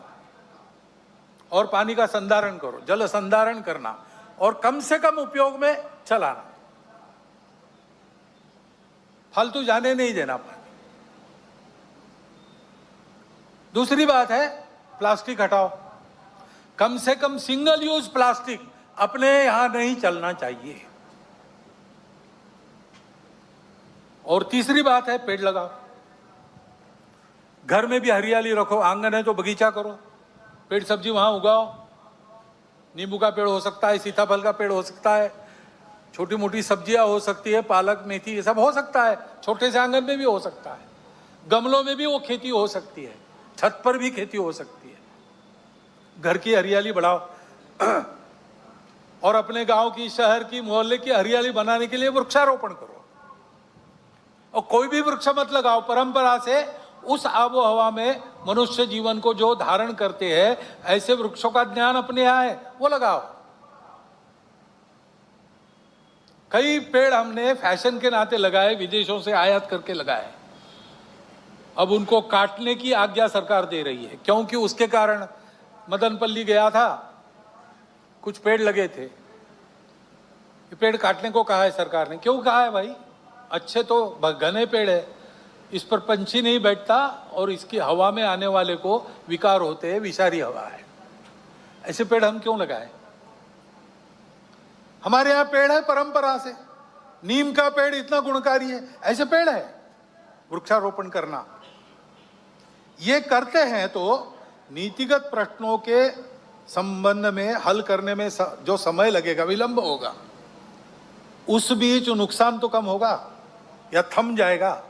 और पानी का संधारण करो, जल संधारण करना, और कम से कम उपयोग में चलाना, फालतू जाने नहीं देना पानी। दूसरी बात है प्लास्टिक हटाओ, कम से कम सिंगल यूज प्लास्टिक अपने यहां नहीं चलना चाहिए। और तीसरी बात है पेड़ लगाओ, घर में भी हरियाली रखो, आंगन है तो बगीचा करो, पेड़ सब्जी वहां उगाओ। नींबू का पेड़ हो सकता है, सीताफल का पेड़ हो सकता है, छोटी मोटी सब्जियां हो सकती है, पालक मेथी ये सब हो सकता है, छोटे से आंगन में भी हो सकता है, गमलों में भी वो खेती हो सकती है, छत पर भी खेती हो सकती है। घर की हरियाली बढ़ाओ और अपने गांव की, शहर की, मोहल्ले की हरियाली बनाने के लिए वृक्षारोपण करो। और कोई भी वृक्ष मत लगाओ, परंपरा से उस आबो हवा में मनुष्य जीवन को जो धारण करते हैं, ऐसे वृक्षों का ज्ञान अपने यहाँ है, वो लगाओ। कई पेड़ हमने फैशन के नाते लगाए, विदेशों से आयात करके लगाए, अब उनको काटने की आज्ञा सरकार दे रही है, क्योंकि उसके कारण मदनपल्ली गया था, कुछ पेड़ लगे थे, ये पेड़ काटने को कहा है सरकार ने। क्यों कहा है भाई? अच्छे तो घने पेड़ है, इस पर पंछी नहीं बैठता और इसकी हवा में आने वाले को विकार होते हैं, विषारी हवा है, ऐसे पेड़ हम क्यों लगाए? हमारे यहाँ पेड़ है परंपरा से, नीम का पेड़ इतना गुणकारी है, ऐसे पेड़ है। वृक्षारोपण करना, ये करते हैं तो नीतिगत प्रश्नों के संबंध में हल करने में जो समय लगेगा, विलंब होगा, उस बीच नुकसान तो कम होगा या थम जाएगा,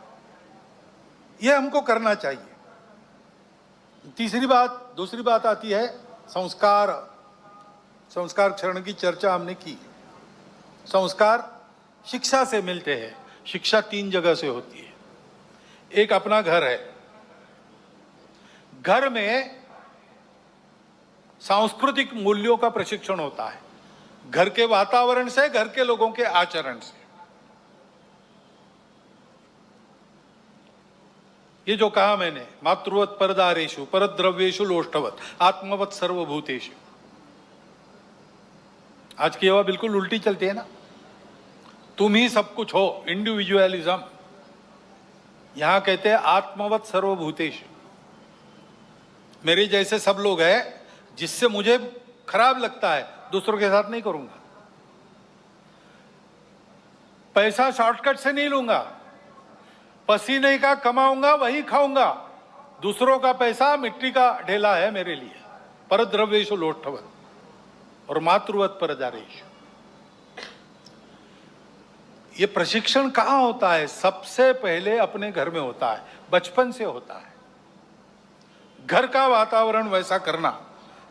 ये हमको करना चाहिए। दूसरी बात आती है संस्कार क्षरण की चर्चा हमने की। संस्कार शिक्षा से मिलते हैं। शिक्षा 3 जगह से होती है। एक अपना घर है, घर में सांस्कृतिक मूल्यों का प्रशिक्षण होता है, घर के वातावरण से, घर के लोगों के आचरण से। ये जो कहा मैंने, मातृवत परदारेषु परद्रव्येषु लोष्टवत आत्मवत सर्वभूतेषु, आज की हवा बिल्कुल उल्टी चलती है ना। तुम ही सब कुछ हो, इंडिविजुअलिज्म। यहां कहते हैं आत्मवत सर्वभूतेषु, मेरे जैसे सब लोग हैं, जिससे मुझे खराब लगता है दूसरों के साथ नहीं करूंगा। पैसा शॉर्टकट से नहीं लूंगा, पसीने का कमाऊंगा वही खाऊंगा। दूसरों का पैसा मिट्टी का ढेला है मेरे लिए। परद्रव्येषु लोष्ठवत् और मातृवत् परदारेषु। ये प्रशिक्षण कहाँ होता है? सबसे पहले अपने घर में होता है, बचपन से होता है। घर का वातावरण वैसा करना,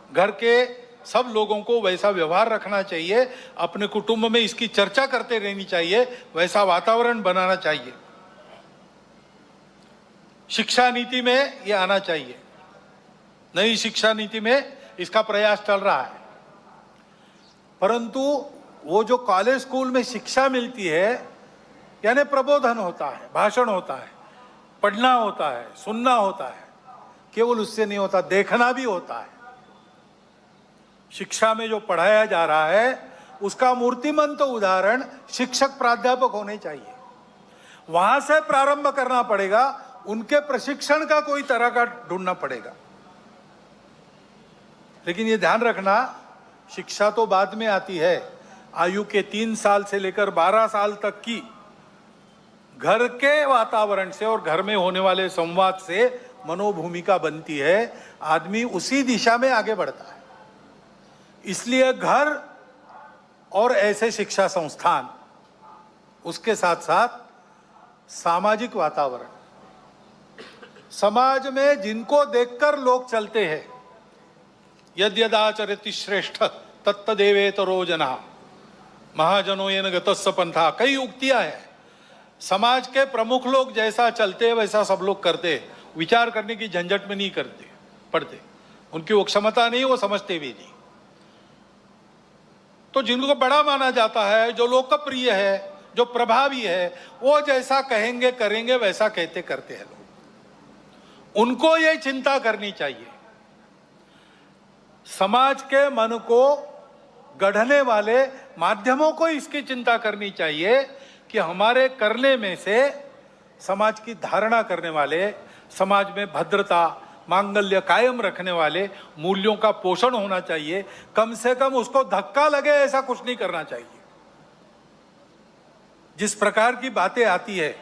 घर के सब लोगों को वैसा व्यवहार रखना चाहिए, अपने कुटुंब में इसकी चर्चा करते रहनी चाहिए, वैसा वातावरण बनाना चाहिए। शिक्षा नीति में ये आना चाहिए। नई शिक्षा नीति में इसका प्रयास चल रहा है। परंतु वो जो कॉलेज स्कूल में शिक्षा मिलती है, यानी प्रबोधन होता है, भाषण होता है, पढ़ना होता है, सुनना होता है, केवल उससे नहीं होता, देखना भी होता है। शिक्षा में जो पढ़ाया जा रहा है उसका मूर्तिमंत उदाहरण शिक्षक प्राध्यापक होने चाहिए। वहां से प्रारंभ करना पड़ेगा, उनके प्रशिक्षण का कोई तरह का ढूंढना पड़ेगा। लेकिन ये ध्यान रखना, शिक्षा तो बाद में आती है। आयु के 3 साल से लेकर 12 साल तक की घर के वातावरण से और घर में होने वाले संवाद से मनोभूमिका बनती है, आदमी उसी दिशा में आगे बढ़ता है। इसलिए घर और ऐसे शिक्षा संस्थान, उसके साथ साथ सामाजिक वातावरण, समाज में जिनको देखकर लोग चलते हैं, यद्यदाचरति श्रेष्ठ तत्तदेवेतरो जनः महाजनो येन गतस्स पंथा, कई उक्तियां हैं। समाज के प्रमुख लोग जैसा चलते वैसा सब लोग करते, विचार करने की झंझट में नहीं करते पड़ते, उनकी वो क्षमता नहीं, वो समझते भी नहीं। तो जिनको बड़ा माना जाता है, जो लोकप्रिय है, जो प्रभावी है, वो जैसा कहेंगे करेंगे, वैसा कहते करते हैं लोग। उनको ये चिंता करनी चाहिए। समाज के मन को गढ़ने वाले माध्यमों को इसकी चिंता करनी चाहिए कि हमारे करने में से समाज की धारणा करने वाले, समाज में भद्रता, मांगल्य कायम रखने वाले मूल्यों का पोषण होना चाहिए। कम से कम उसको धक्का लगे ऐसा कुछ नहीं करना चाहिए। जिस प्रकार की बातें आती है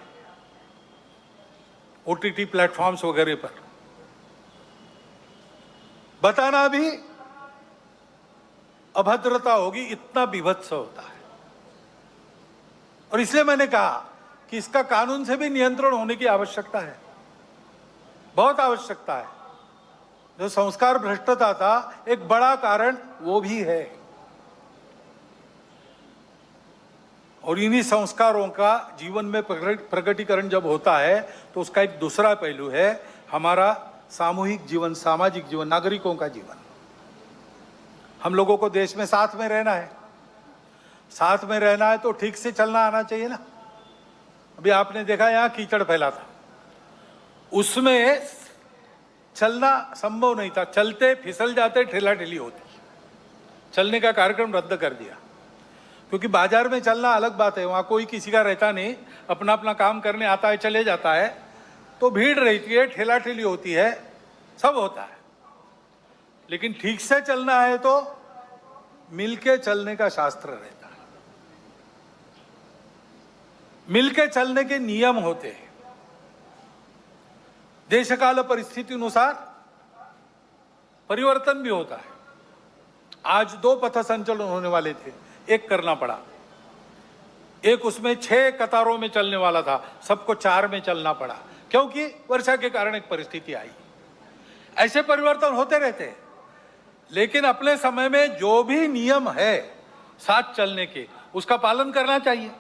ओटीटी प्लेटफॉर्म्स वगैरह पर, बताना भी अभद्रता होगी, इतना विभत्स होता है। और इसलिए मैंने कहा कि इसका कानून से भी नियंत्रण होने की आवश्यकता है, बहुत आवश्यकता है। जो संस्कार भ्रष्टता था, एक बड़ा कारण वो भी है। और इन्हीं संस्कारों का जीवन में प्रकटीकरण जब होता है तो उसका एक दूसरा पहलू है हमारा सामूहिक जीवन, सामाजिक जीवन, नागरिकों का जीवन। हम लोगों को देश में साथ में रहना है। साथ में रहना है तो ठीक से चलना आना चाहिए ना। अभी आपने देखा यहाँ कीचड़ फैला था, उसमें चलना संभव नहीं था, चलते फिसल जाते, ठेला ठेली होती। चलने का कार्यक्रम रद्द कर दिया, क्योंकि बाजार में चलना अलग बात है, वहाँ कोई किसी का रहता नहीं, अपना अपना काम करने आता है, चले जाता है, तो भीड़ रहती है, ठेला ठेली होती है, सब होता है। लेकिन ठीक से चलना है तो मिलके चलने का शास्त्र रहता है, मिलके चलने के नियम होते हैं। देश काल परिस्थिति अनुसार परिवर्तन भी होता है। आज 2 पथ संचलन होने वाले थे, एक करना पड़ा। एक उसमें 6 कतारों में चलने वाला था, सबको 4 में चलना पड़ा, क्योंकि वर्षा के कारण एक परिस्थिति आई। ऐसे परिवर्तन होते रहते हैं। लेकिन अपने समय में जो भी नियम है साथ चलने के, उसका पालन करना चाहिए।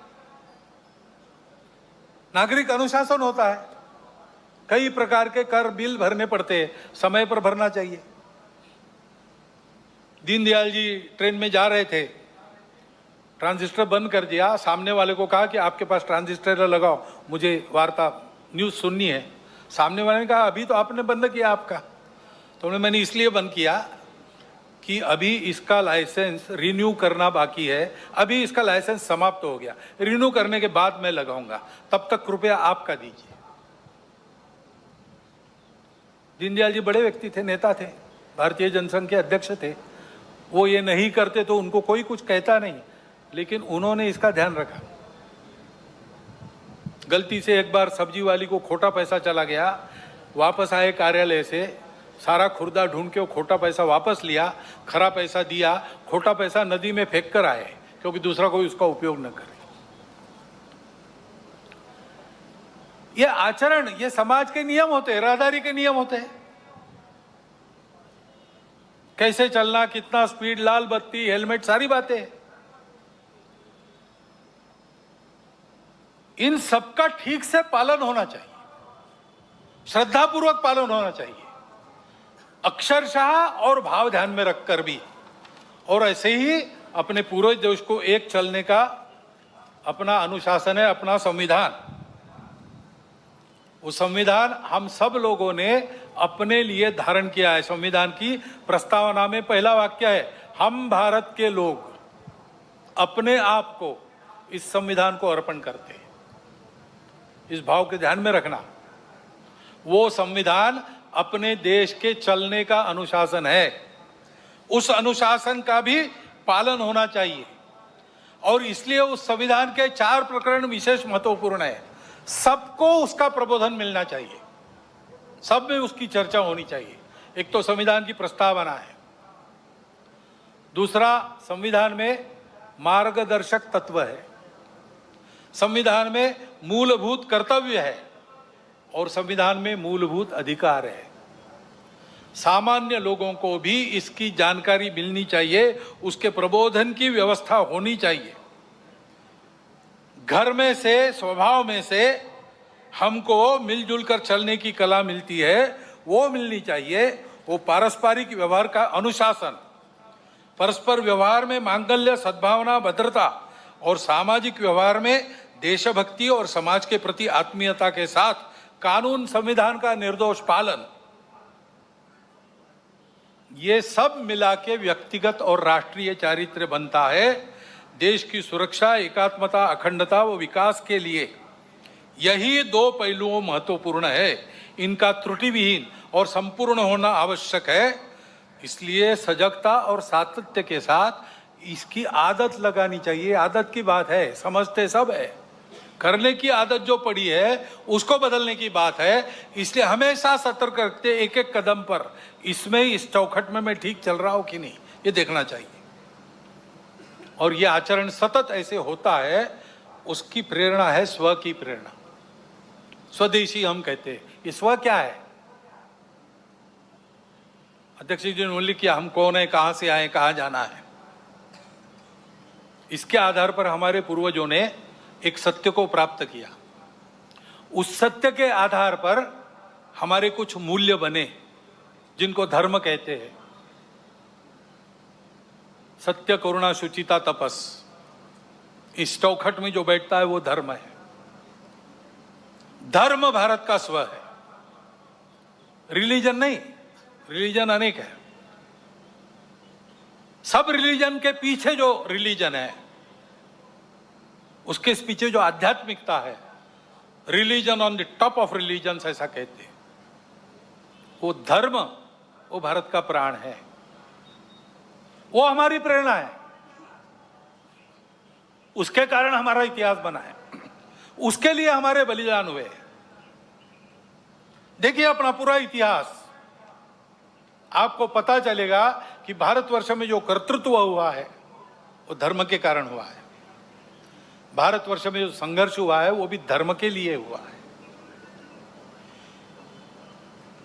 नागरिक अनुशासन होता है, कई प्रकार के कर बिल भरने पड़ते हैं, समय पर भरना चाहिए। दीनदयाल जी ट्रेन में जा रहे थे, ट्रांजिस्टर बंद कर दिया, सामने वाले को कहा कि आपके पास ट्रांजिस्टर लगाओ, मुझे वार्ता न्यूज़ सुननी है। सामने वाले ने कहा अभी तो आपने बंद किया आपका। तो मैंने इसलिए बंद किया कि अभी इसका लाइसेंस रिन्यू करना बाकी है, अभी इसका लाइसेंस समाप्त हो गया, रिन्यू करने के बाद मैं लगाऊंगा, तब तक कृपया आपका दीजिए। दीनदयाल जी बड़े व्यक्ति थे, नेता थे, भारतीय जनसंघ के अध्यक्ष थे। वो ये नहीं करते तो उनको कोई कुछ कहता नहीं, लेकिन उन्होंने इसका ध्यान रखा। गलती से एक बार सब्जी वाली को खोटा पैसा चला गया, वापस आए कार्यालय से, सारा खुर्दा ढूंढ के वो खोटा पैसा वापस लिया, खरा पैसा दिया, खोटा पैसा नदी में फेंक कर आए, क्योंकि दूसरा कोई उसका उपयोग न करे। ये आचरण, ये समाज के नियम होते हैं, राहदारी के नियम होते हैं। कैसे चलना, कितना स्पीड, लाल बत्ती, हेलमेट, सारी बातें, इन सबका ठीक से पालन होना चाहिए, श्रद्धापूर्वक पालन होना चाहिए, अक्षरशः और भाव ध्यान में रखकर भी। और ऐसे ही अपने पूरे देश को एक चलने का अपना अनुशासन है, अपना संविधान। वो संविधान हम सब लोगों ने अपने लिए धारण किया है। संविधान की प्रस्तावना में पहला वाक्य है, हम भारत के लोग अपने आप को इस संविधान को अर्पण करते हैं। इस भाव के ध्यान में रखना। वो संविधान अपने देश के चलने का अनुशासन है, उस अनुशासन का भी पालन होना चाहिए। और इसलिए उस संविधान के 4 प्रकरण विशेष महत्वपूर्ण है। सबको उसका प्रबोधन मिलना चाहिए, सब में उसकी चर्चा होनी चाहिए। एक तो संविधान की प्रस्तावना है, दूसरा संविधान में मार्गदर्शक तत्व है, संविधान में मूलभूत कर्तव्य है, और संविधान में मूलभूत अधिकार है। सामान्य लोगों को भी इसकी जानकारी मिलनी चाहिए, उसके प्रबोधन की व्यवस्था होनी चाहिए। घर में से, स्वभाव में से हमको मिलजुल कर चलने की कला मिलती है, वो मिलनी चाहिए। वो पारस्परिक व्यवहार का अनुशासन, परस्पर व्यवहार में मांगल्य, सद्भावना, भद्रता, और सामाजिक व्यवहार में देशभक्ति और समाज के प्रति आत्मीयता के साथ कानून, संविधान का निर्दोष पालन, ये सब मिला के व्यक्तिगत और राष्ट्रीय चारित्र्य बनता है। देश की सुरक्षा, एकात्मता, अखंडता व विकास के लिए यही 2 पहलुओं महत्वपूर्ण है। इनका त्रुटि विहीन और संपूर्ण होना आवश्यक है। इसलिए सजगता और सातत्य के साथ इसकी आदत लगानी चाहिए। आदत की बात है, समझते सब है, करने की आदत जो पड़ी है उसको बदलने की बात है। इसलिए हमेशा सतर्क रखते, एक एक कदम पर इसमें, इस चौखट में मैं ठीक चल रहा हूं कि नहीं, ये देखना चाहिए। और ये आचरण सतत ऐसे होता है, उसकी प्रेरणा है स्व की प्रेरणा। स्वदेशी हम कहते हैं। ये स्व क्या है? अध्यक्ष जी ने उल्लेख किया, हम कौन है, कहां से आए, कहां जाना है। इसके आधार पर हमारे पूर्वजों ने एक सत्य को प्राप्त किया। उस सत्य के आधार पर हमारे कुछ मूल्य बने, जिनको धर्म कहते हैं। सत्य, करुणा, शुचिता, तपस, इस चौखट में जो बैठता है वो धर्म है। धर्म भारत का स्व है, रिलीजन नहीं। रिलीजन अनेक है। सब रिलीजन के पीछे जो रिलीजन है, उसके पीछे जो आध्यात्मिकता है, religion on the top of religion ऐसा कहते हैं, वो धर्म, वो भारत का प्राण है, वो हमारी प्रेरणा है। उसके कारण हमारा इतिहास बना है, उसके लिए हमारे बलिदान हुए। देखिए अपना पूरा इतिहास, आपको पता चलेगा कि भारतवर्ष में जो कर्तृत्व हुआ है वो धर्म के कारण हुआ है। भारतवर्ष में जो संघर्ष हुआ है वो भी धर्म के लिए हुआ है।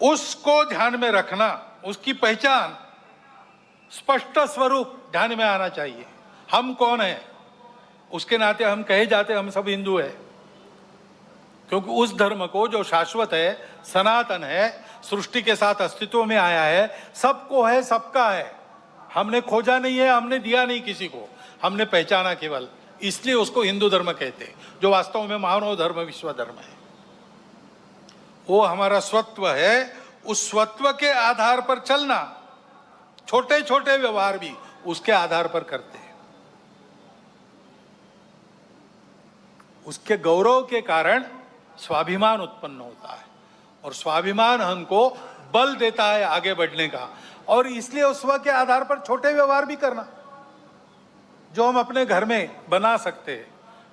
उसको ध्यान में रखना, उसकी पहचान, स्पष्ट स्वरूप ध्यान में आना चाहिए। हम कौन हैं, उसके नाते हम कहे जाते हम सब हिंदू हैं, क्योंकि उस धर्म को जो शाश्वत है, सनातन है, सृष्टि के साथ अस्तित्व में आया है, सबको है, सबका है। हमने खोजा नहीं है, हमने दिया नहीं किसी को, हमने पहचाना केवल, इसलिए उसको हिंदू धर्म कहते हैं, जो वास्तव में मानव धर्म, विश्व धर्म है। वो हमारा स्वत्व है। उस स्वत्व के आधार पर चलना, छोटे छोटे व्यवहार भी उसके आधार पर करते हैं। उसके गौरव के कारण स्वाभिमान उत्पन्न होता है, और स्वाभिमान हमको बल देता है आगे बढ़ने का। और इसलिए उस वक्त के आधार पर छोटे व्यवहार भी करना जो हम अपने घर में बना सकते हैं,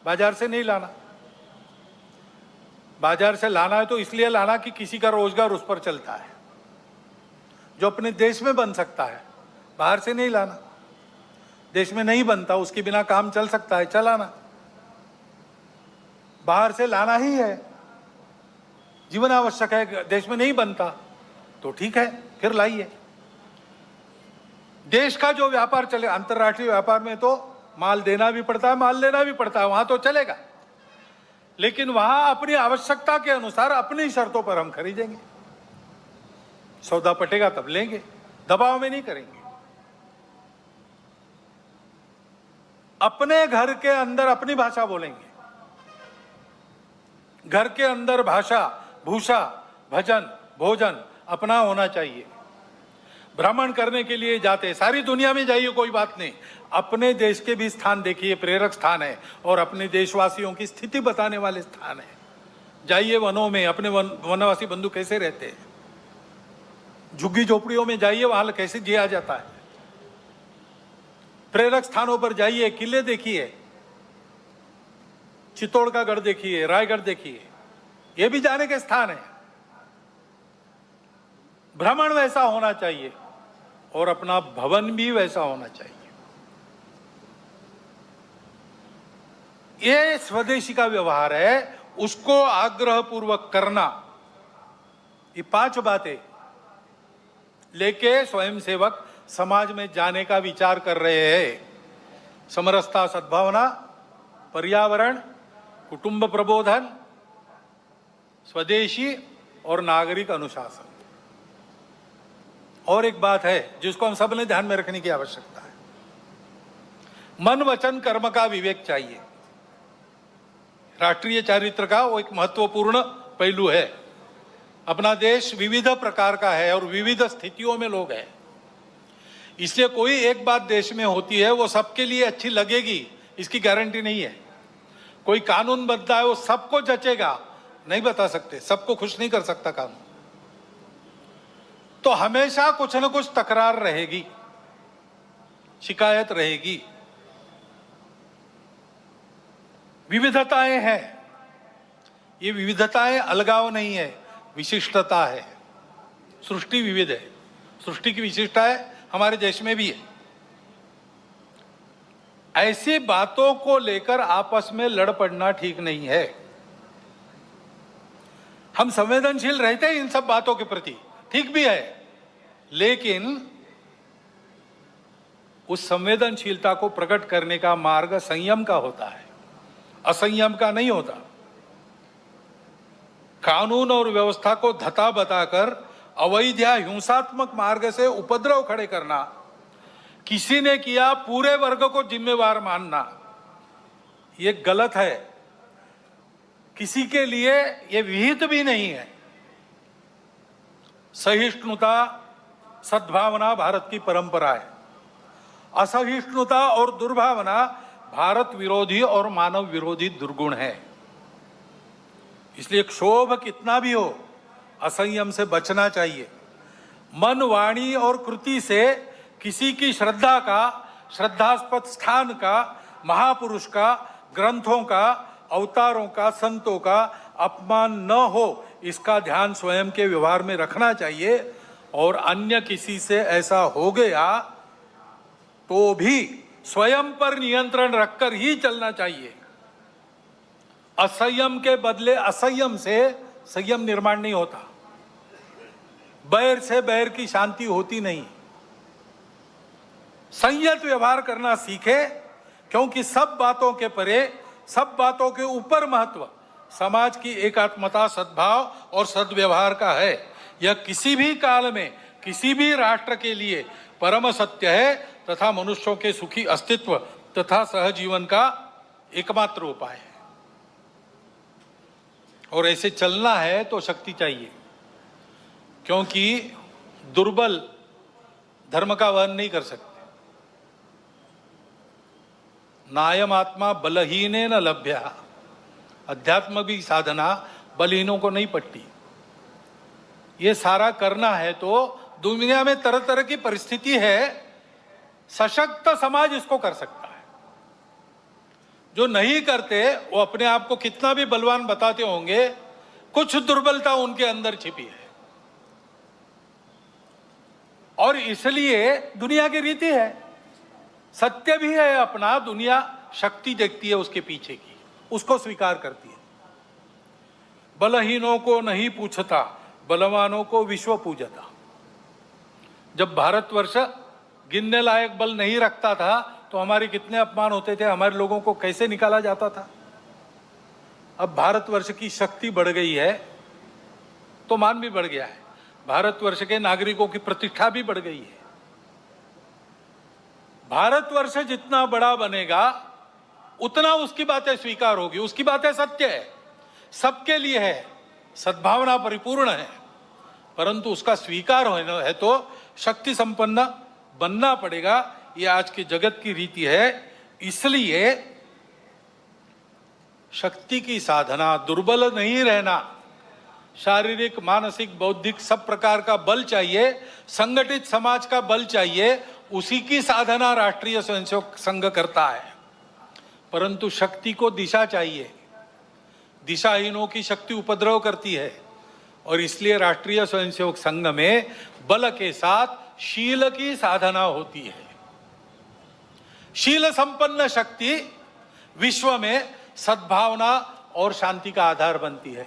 बाजार से नहीं लाना। बाजार से लाना है तो इसलिए लाना कि किसी का रोजगार उस पर चलता है, जो अपने देश में बन सकता है, बाहर से नहीं लाना। देश में नहीं बनता, उसके बिना काम चल सकता है, चलाना। बाहर से लाना ही है, जीवन आवश्यक है, देश में नहीं बनता तो ठीक है, फिर लाइए। देश का जो व्यापार चले, अंतर्राष्ट्रीय व्यापार में तो माल देना भी पड़ता है, माल लेना भी पड़ता है, वहां तो चलेगा, लेकिन वहां अपनी आवश्यकता के अनुसार अपनी शर्तों पर हम खरीदेंगे। सौदा पटेगा तब लेंगे, दबाव में नहीं करेंगे। अपने घर के अंदर अपनी भाषा बोलेंगे। घर के अंदर भाषा, भूषा, भजन, भोजन अपना होना चाहिए। भ्रमण करने के लिए जाते, सारी दुनिया में जाइए, कोई बात नहीं, अपने देश के भी स्थान देखिए, प्रेरक स्थान है और अपने देशवासियों की स्थिति बताने वाले स्थान है। जाइए वनों में, अपने वनवासी बंधु कैसे रहते हैं, झुग्गी झोपड़ियों में जाइए, वहां कैसे जिया जाता है। प्रेरक स्थानों पर जाइए, किले देखिए, चित्तौड़ का गढ़ देखिए, रायगढ़ देखिए, ये भी जाने के स्थान है। भ्रमण वैसा होना चाहिए और अपना भवन भी वैसा होना चाहिए। ये स्वदेशी का व्यवहार है, उसको आग्रह पूर्वक करना। ये 5 बातें लेके स्वयंसेवक समाज में जाने का विचार कर रहे हैं। समरसता, सद्भावना, पर्यावरण, कुटुंब प्रबोधन, स्वदेशी और नागरिक अनुशासन। और एक बात है जिसको हम सब ने ध्यान में रखने की आवश्यकता है, मन वचन कर्म का विवेक चाहिए। राष्ट्रीय चारित्र का वो एक महत्वपूर्ण पहलू है। अपना देश विविध प्रकार का है और विविध स्थितियों में लोग हैं, इसलिए कोई एक बात देश में होती है वो सबके लिए अच्छी लगेगी इसकी गारंटी नहीं है। कोई कानून बनता है वो सबको जचेगा, नहीं बता सकते, सबको खुश नहीं कर सकता कानून। तो हमेशा कुछ न कुछ तकरार रहेगी, शिकायत रहेगी। विविधताएं हैं, ये विविधताएं अलगाव नहीं है, विशिष्टता है। सृष्टि विविध है, सृष्टि की विशिष्टता है, हमारे देश में भी है। ऐसी बातों को लेकर आपस में लड़ पड़ना ठीक नहीं है। हम संवेदनशील रहते हैं इन सब बातों के प्रति, ठीक भी है, लेकिन उस संवेदनशीलता को प्रकट करने का मार्ग संयम का होता है, असंयम का नहीं होता। कानून और व्यवस्था को धता बताकर अवैध या हिंसात्मक मार्ग से उपद्रव खड़े करना, किसी ने किया पूरे वर्ग को जिम्मेवार मानना, ये गलत है, किसी के लिए ये विहित भी नहीं है। सहिष्णुता, सद्भावना भारत की परंपरा है। असहिष्णुता और दुर्भावना भारत विरोधी और मानव विरोधी दुर्गुण है। इसलिए क्षोभ कितना भी हो, असंयम से बचना चाहिए। मन, वाणी और कृति से किसी की श्रद्धा का, श्रद्धास्पद स्थान का, महापुरुष का, ग्रंथों का, अवतारों का, संतों का अपमान न हो, इसका ध्यान स्वयं के व्यवहार में रखना चाहिए। और अन्य किसी से ऐसा हो गया तो भी स्वयं पर नियंत्रण रखकर ही चलना चाहिए। असंयम के बदले असंयम से संयम निर्माण नहीं होता, बैर से बैर की शांति होती नहीं। संयत व्यवहार करना सीखे, क्योंकि सब बातों के परे, सब बातों के ऊपर महत्व समाज की एकात्मता, सद्भाव और सद्व्यवहार का है। यह किसी भी काल में किसी भी राष्ट्र के लिए परम सत्य है तथा मनुष्यों के सुखी अस्तित्व तथा सहजीवन का एकमात्र उपाय है। और ऐसे चलना है तो शक्ति चाहिए, क्योंकि दुर्बल धर्म का वहन नहीं कर सकते। नायम आत्मा बलहीने न लभ्या, अध्यात्म की साधना बलहीनों को नहीं पटती। ये सारा करना है तो दुनिया में तरह तरह की परिस्थिति है, सशक्त समाज इसको कर सकता है। जो नहीं करते वो अपने आप को कितना भी बलवान बताते होंगे, कुछ दुर्बलता उनके अंदर छिपी है। और इसलिए दुनिया की रीति है, सत्य भी है अपना, दुनिया शक्ति देखती है उसके पीछे की, उसको स्वीकार करती है। बलहीनों को नहीं पूछता, बलवानों को विश्व पूजता। जब भारतवर्ष गिनने लायक बल नहीं रखता था तो हमारे कितने अपमान होते थे, हमारे लोगों को कैसे निकाला जाता था। अब भारतवर्ष की शक्ति बढ़ गई है तो मान भी बढ़ गया है, भारतवर्ष के नागरिकों की प्रतिष्ठा भी बढ़ गई है। भारतवर्ष जितना बड़ा बनेगा उतना उसकी बातें स्वीकार होगी, उसकी बातें सत्य है, सबके लिए है, सद्भावना परिपूर्ण है, परंतु उसका स्वीकार होना है तो शक्ति संपन्न बनना पड़ेगा। ये आज की जगत की रीति है। इसलिए शक्ति की साधना, दुर्बल नहीं रहना, शारीरिक, मानसिक, बौद्धिक सब प्रकार का बल चाहिए, संगठित समाज का बल चाहिए, उसी की साधना राष्ट्रीय स्वयंसेवक संघ करता है। परंतु शक्ति को दिशा चाहिए, दिशाहीनों की शक्ति उपद्रव करती है, और इसलिए राष्ट्रीय स्वयंसेवक संघ में बल के साथ शील की साधना होती है। शील संपन्न शक्ति विश्व में सद्भावना और शांति का आधार बनती है।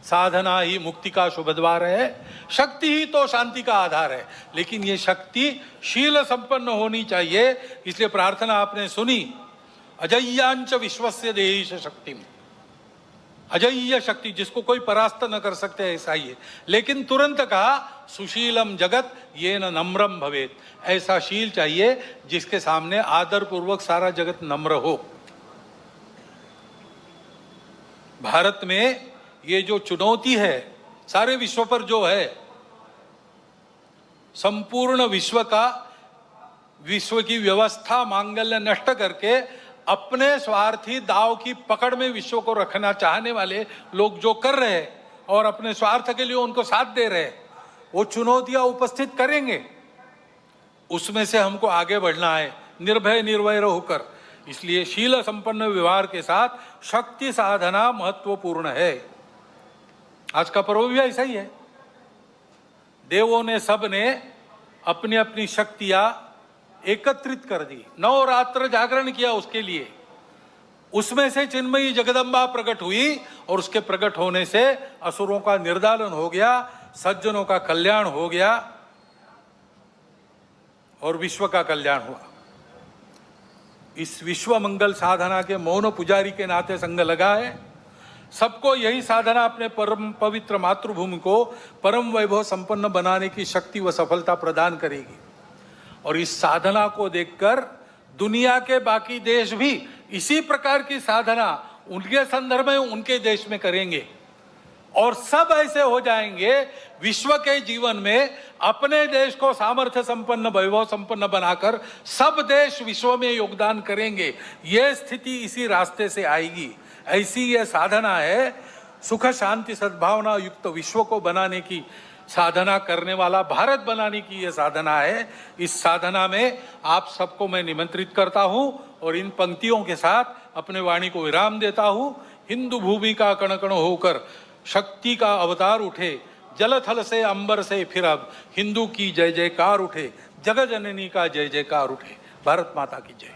साधना ही मुक्ति का शुभ द्वार है, शक्ति ही तो शांति का आधार है, लेकिन ये शक्ति शील संपन्न होनी चाहिए। इसलिए प्रार्थना आपने सुनी, अजय्यांच विश्वस्य देहीश शक्तिम, अजय्य शक्ति जिसको कोई परास्त न कर सकते, ऐसा ही है। लेकिन तुरंत कहा सुशीलम जगत ये न नम्रम भवेत, ऐसा शील चाहिए जिसके सामने आदर पूर्वक सारा जगत नम्र हो। भारत में ये जो चुनौती है सारे विश्व पर जो है, संपूर्ण विश्व का, विश्व की व्यवस्था मांगल्य नष्ट करके अपने स्वार्थी दाव की पकड़ में विश्व को रखना चाहने वाले लोग जो कर रहे हैं और अपने स्वार्थ के लिए उनको साथ दे रहे हैं, वो चुनौतियां उपस्थित करेंगे, उसमें से हमको आगे बढ़ना है निर्भय निर्वैर होकर। इसलिए शील संपन्न व्यवहार के साथ शक्ति साधना महत्वपूर्ण है। आज का पर्व भी ऐसा ही है। देवों ने सब ने अपनी अपनी शक्तियां एकत्रित कर दी, नवरात्र जागरण किया उसके लिए। उसमें से चिन्मयी जगदम्बा प्रकट हुई और उसके प्रकट होने से असुरों का निर्दालन हो गया, सज्जनों का कल्याण हो गया और विश्व का कल्याण हुआ। इस विश्व मंगल साधना के मौन पुजारी के नाते संघ लगा है। सबको यही साधना अपने परम पवित्र मातृभूमि को परम वैभव संपन्न बनाने की शक्ति व सफलता प्रदान करेगी। और इस साधना को देखकर दुनिया के बाकी देश भी इसी प्रकार की साधना उनके संदर्भ में उनके देश में करेंगे और सब ऐसे हो जाएंगे। विश्व के जीवन में अपने देश को सामर्थ्य संपन्न, वैभव संपन्न बनाकर सब देश विश्व में योगदान करेंगे। यह स्थिति इसी रास्ते से आएगी। ऐसी यह साधना है, सुख शांति सद्भावना युक्त विश्व को बनाने की साधना करने वाला भारत बनाने की यह साधना है। इस साधना में आप सबको मैं निमंत्रित करता हूं और इन पंक्तियों के साथ अपने वाणी को विराम देता हूं। हिंदू भूमि का कण कण होकर शक्ति का अवतार उठे, जल थल से अंबर से फिर अब हिंदू की जय जयकार उठे, जगत जननी का जय जयकार उठे। भारत माता की जय।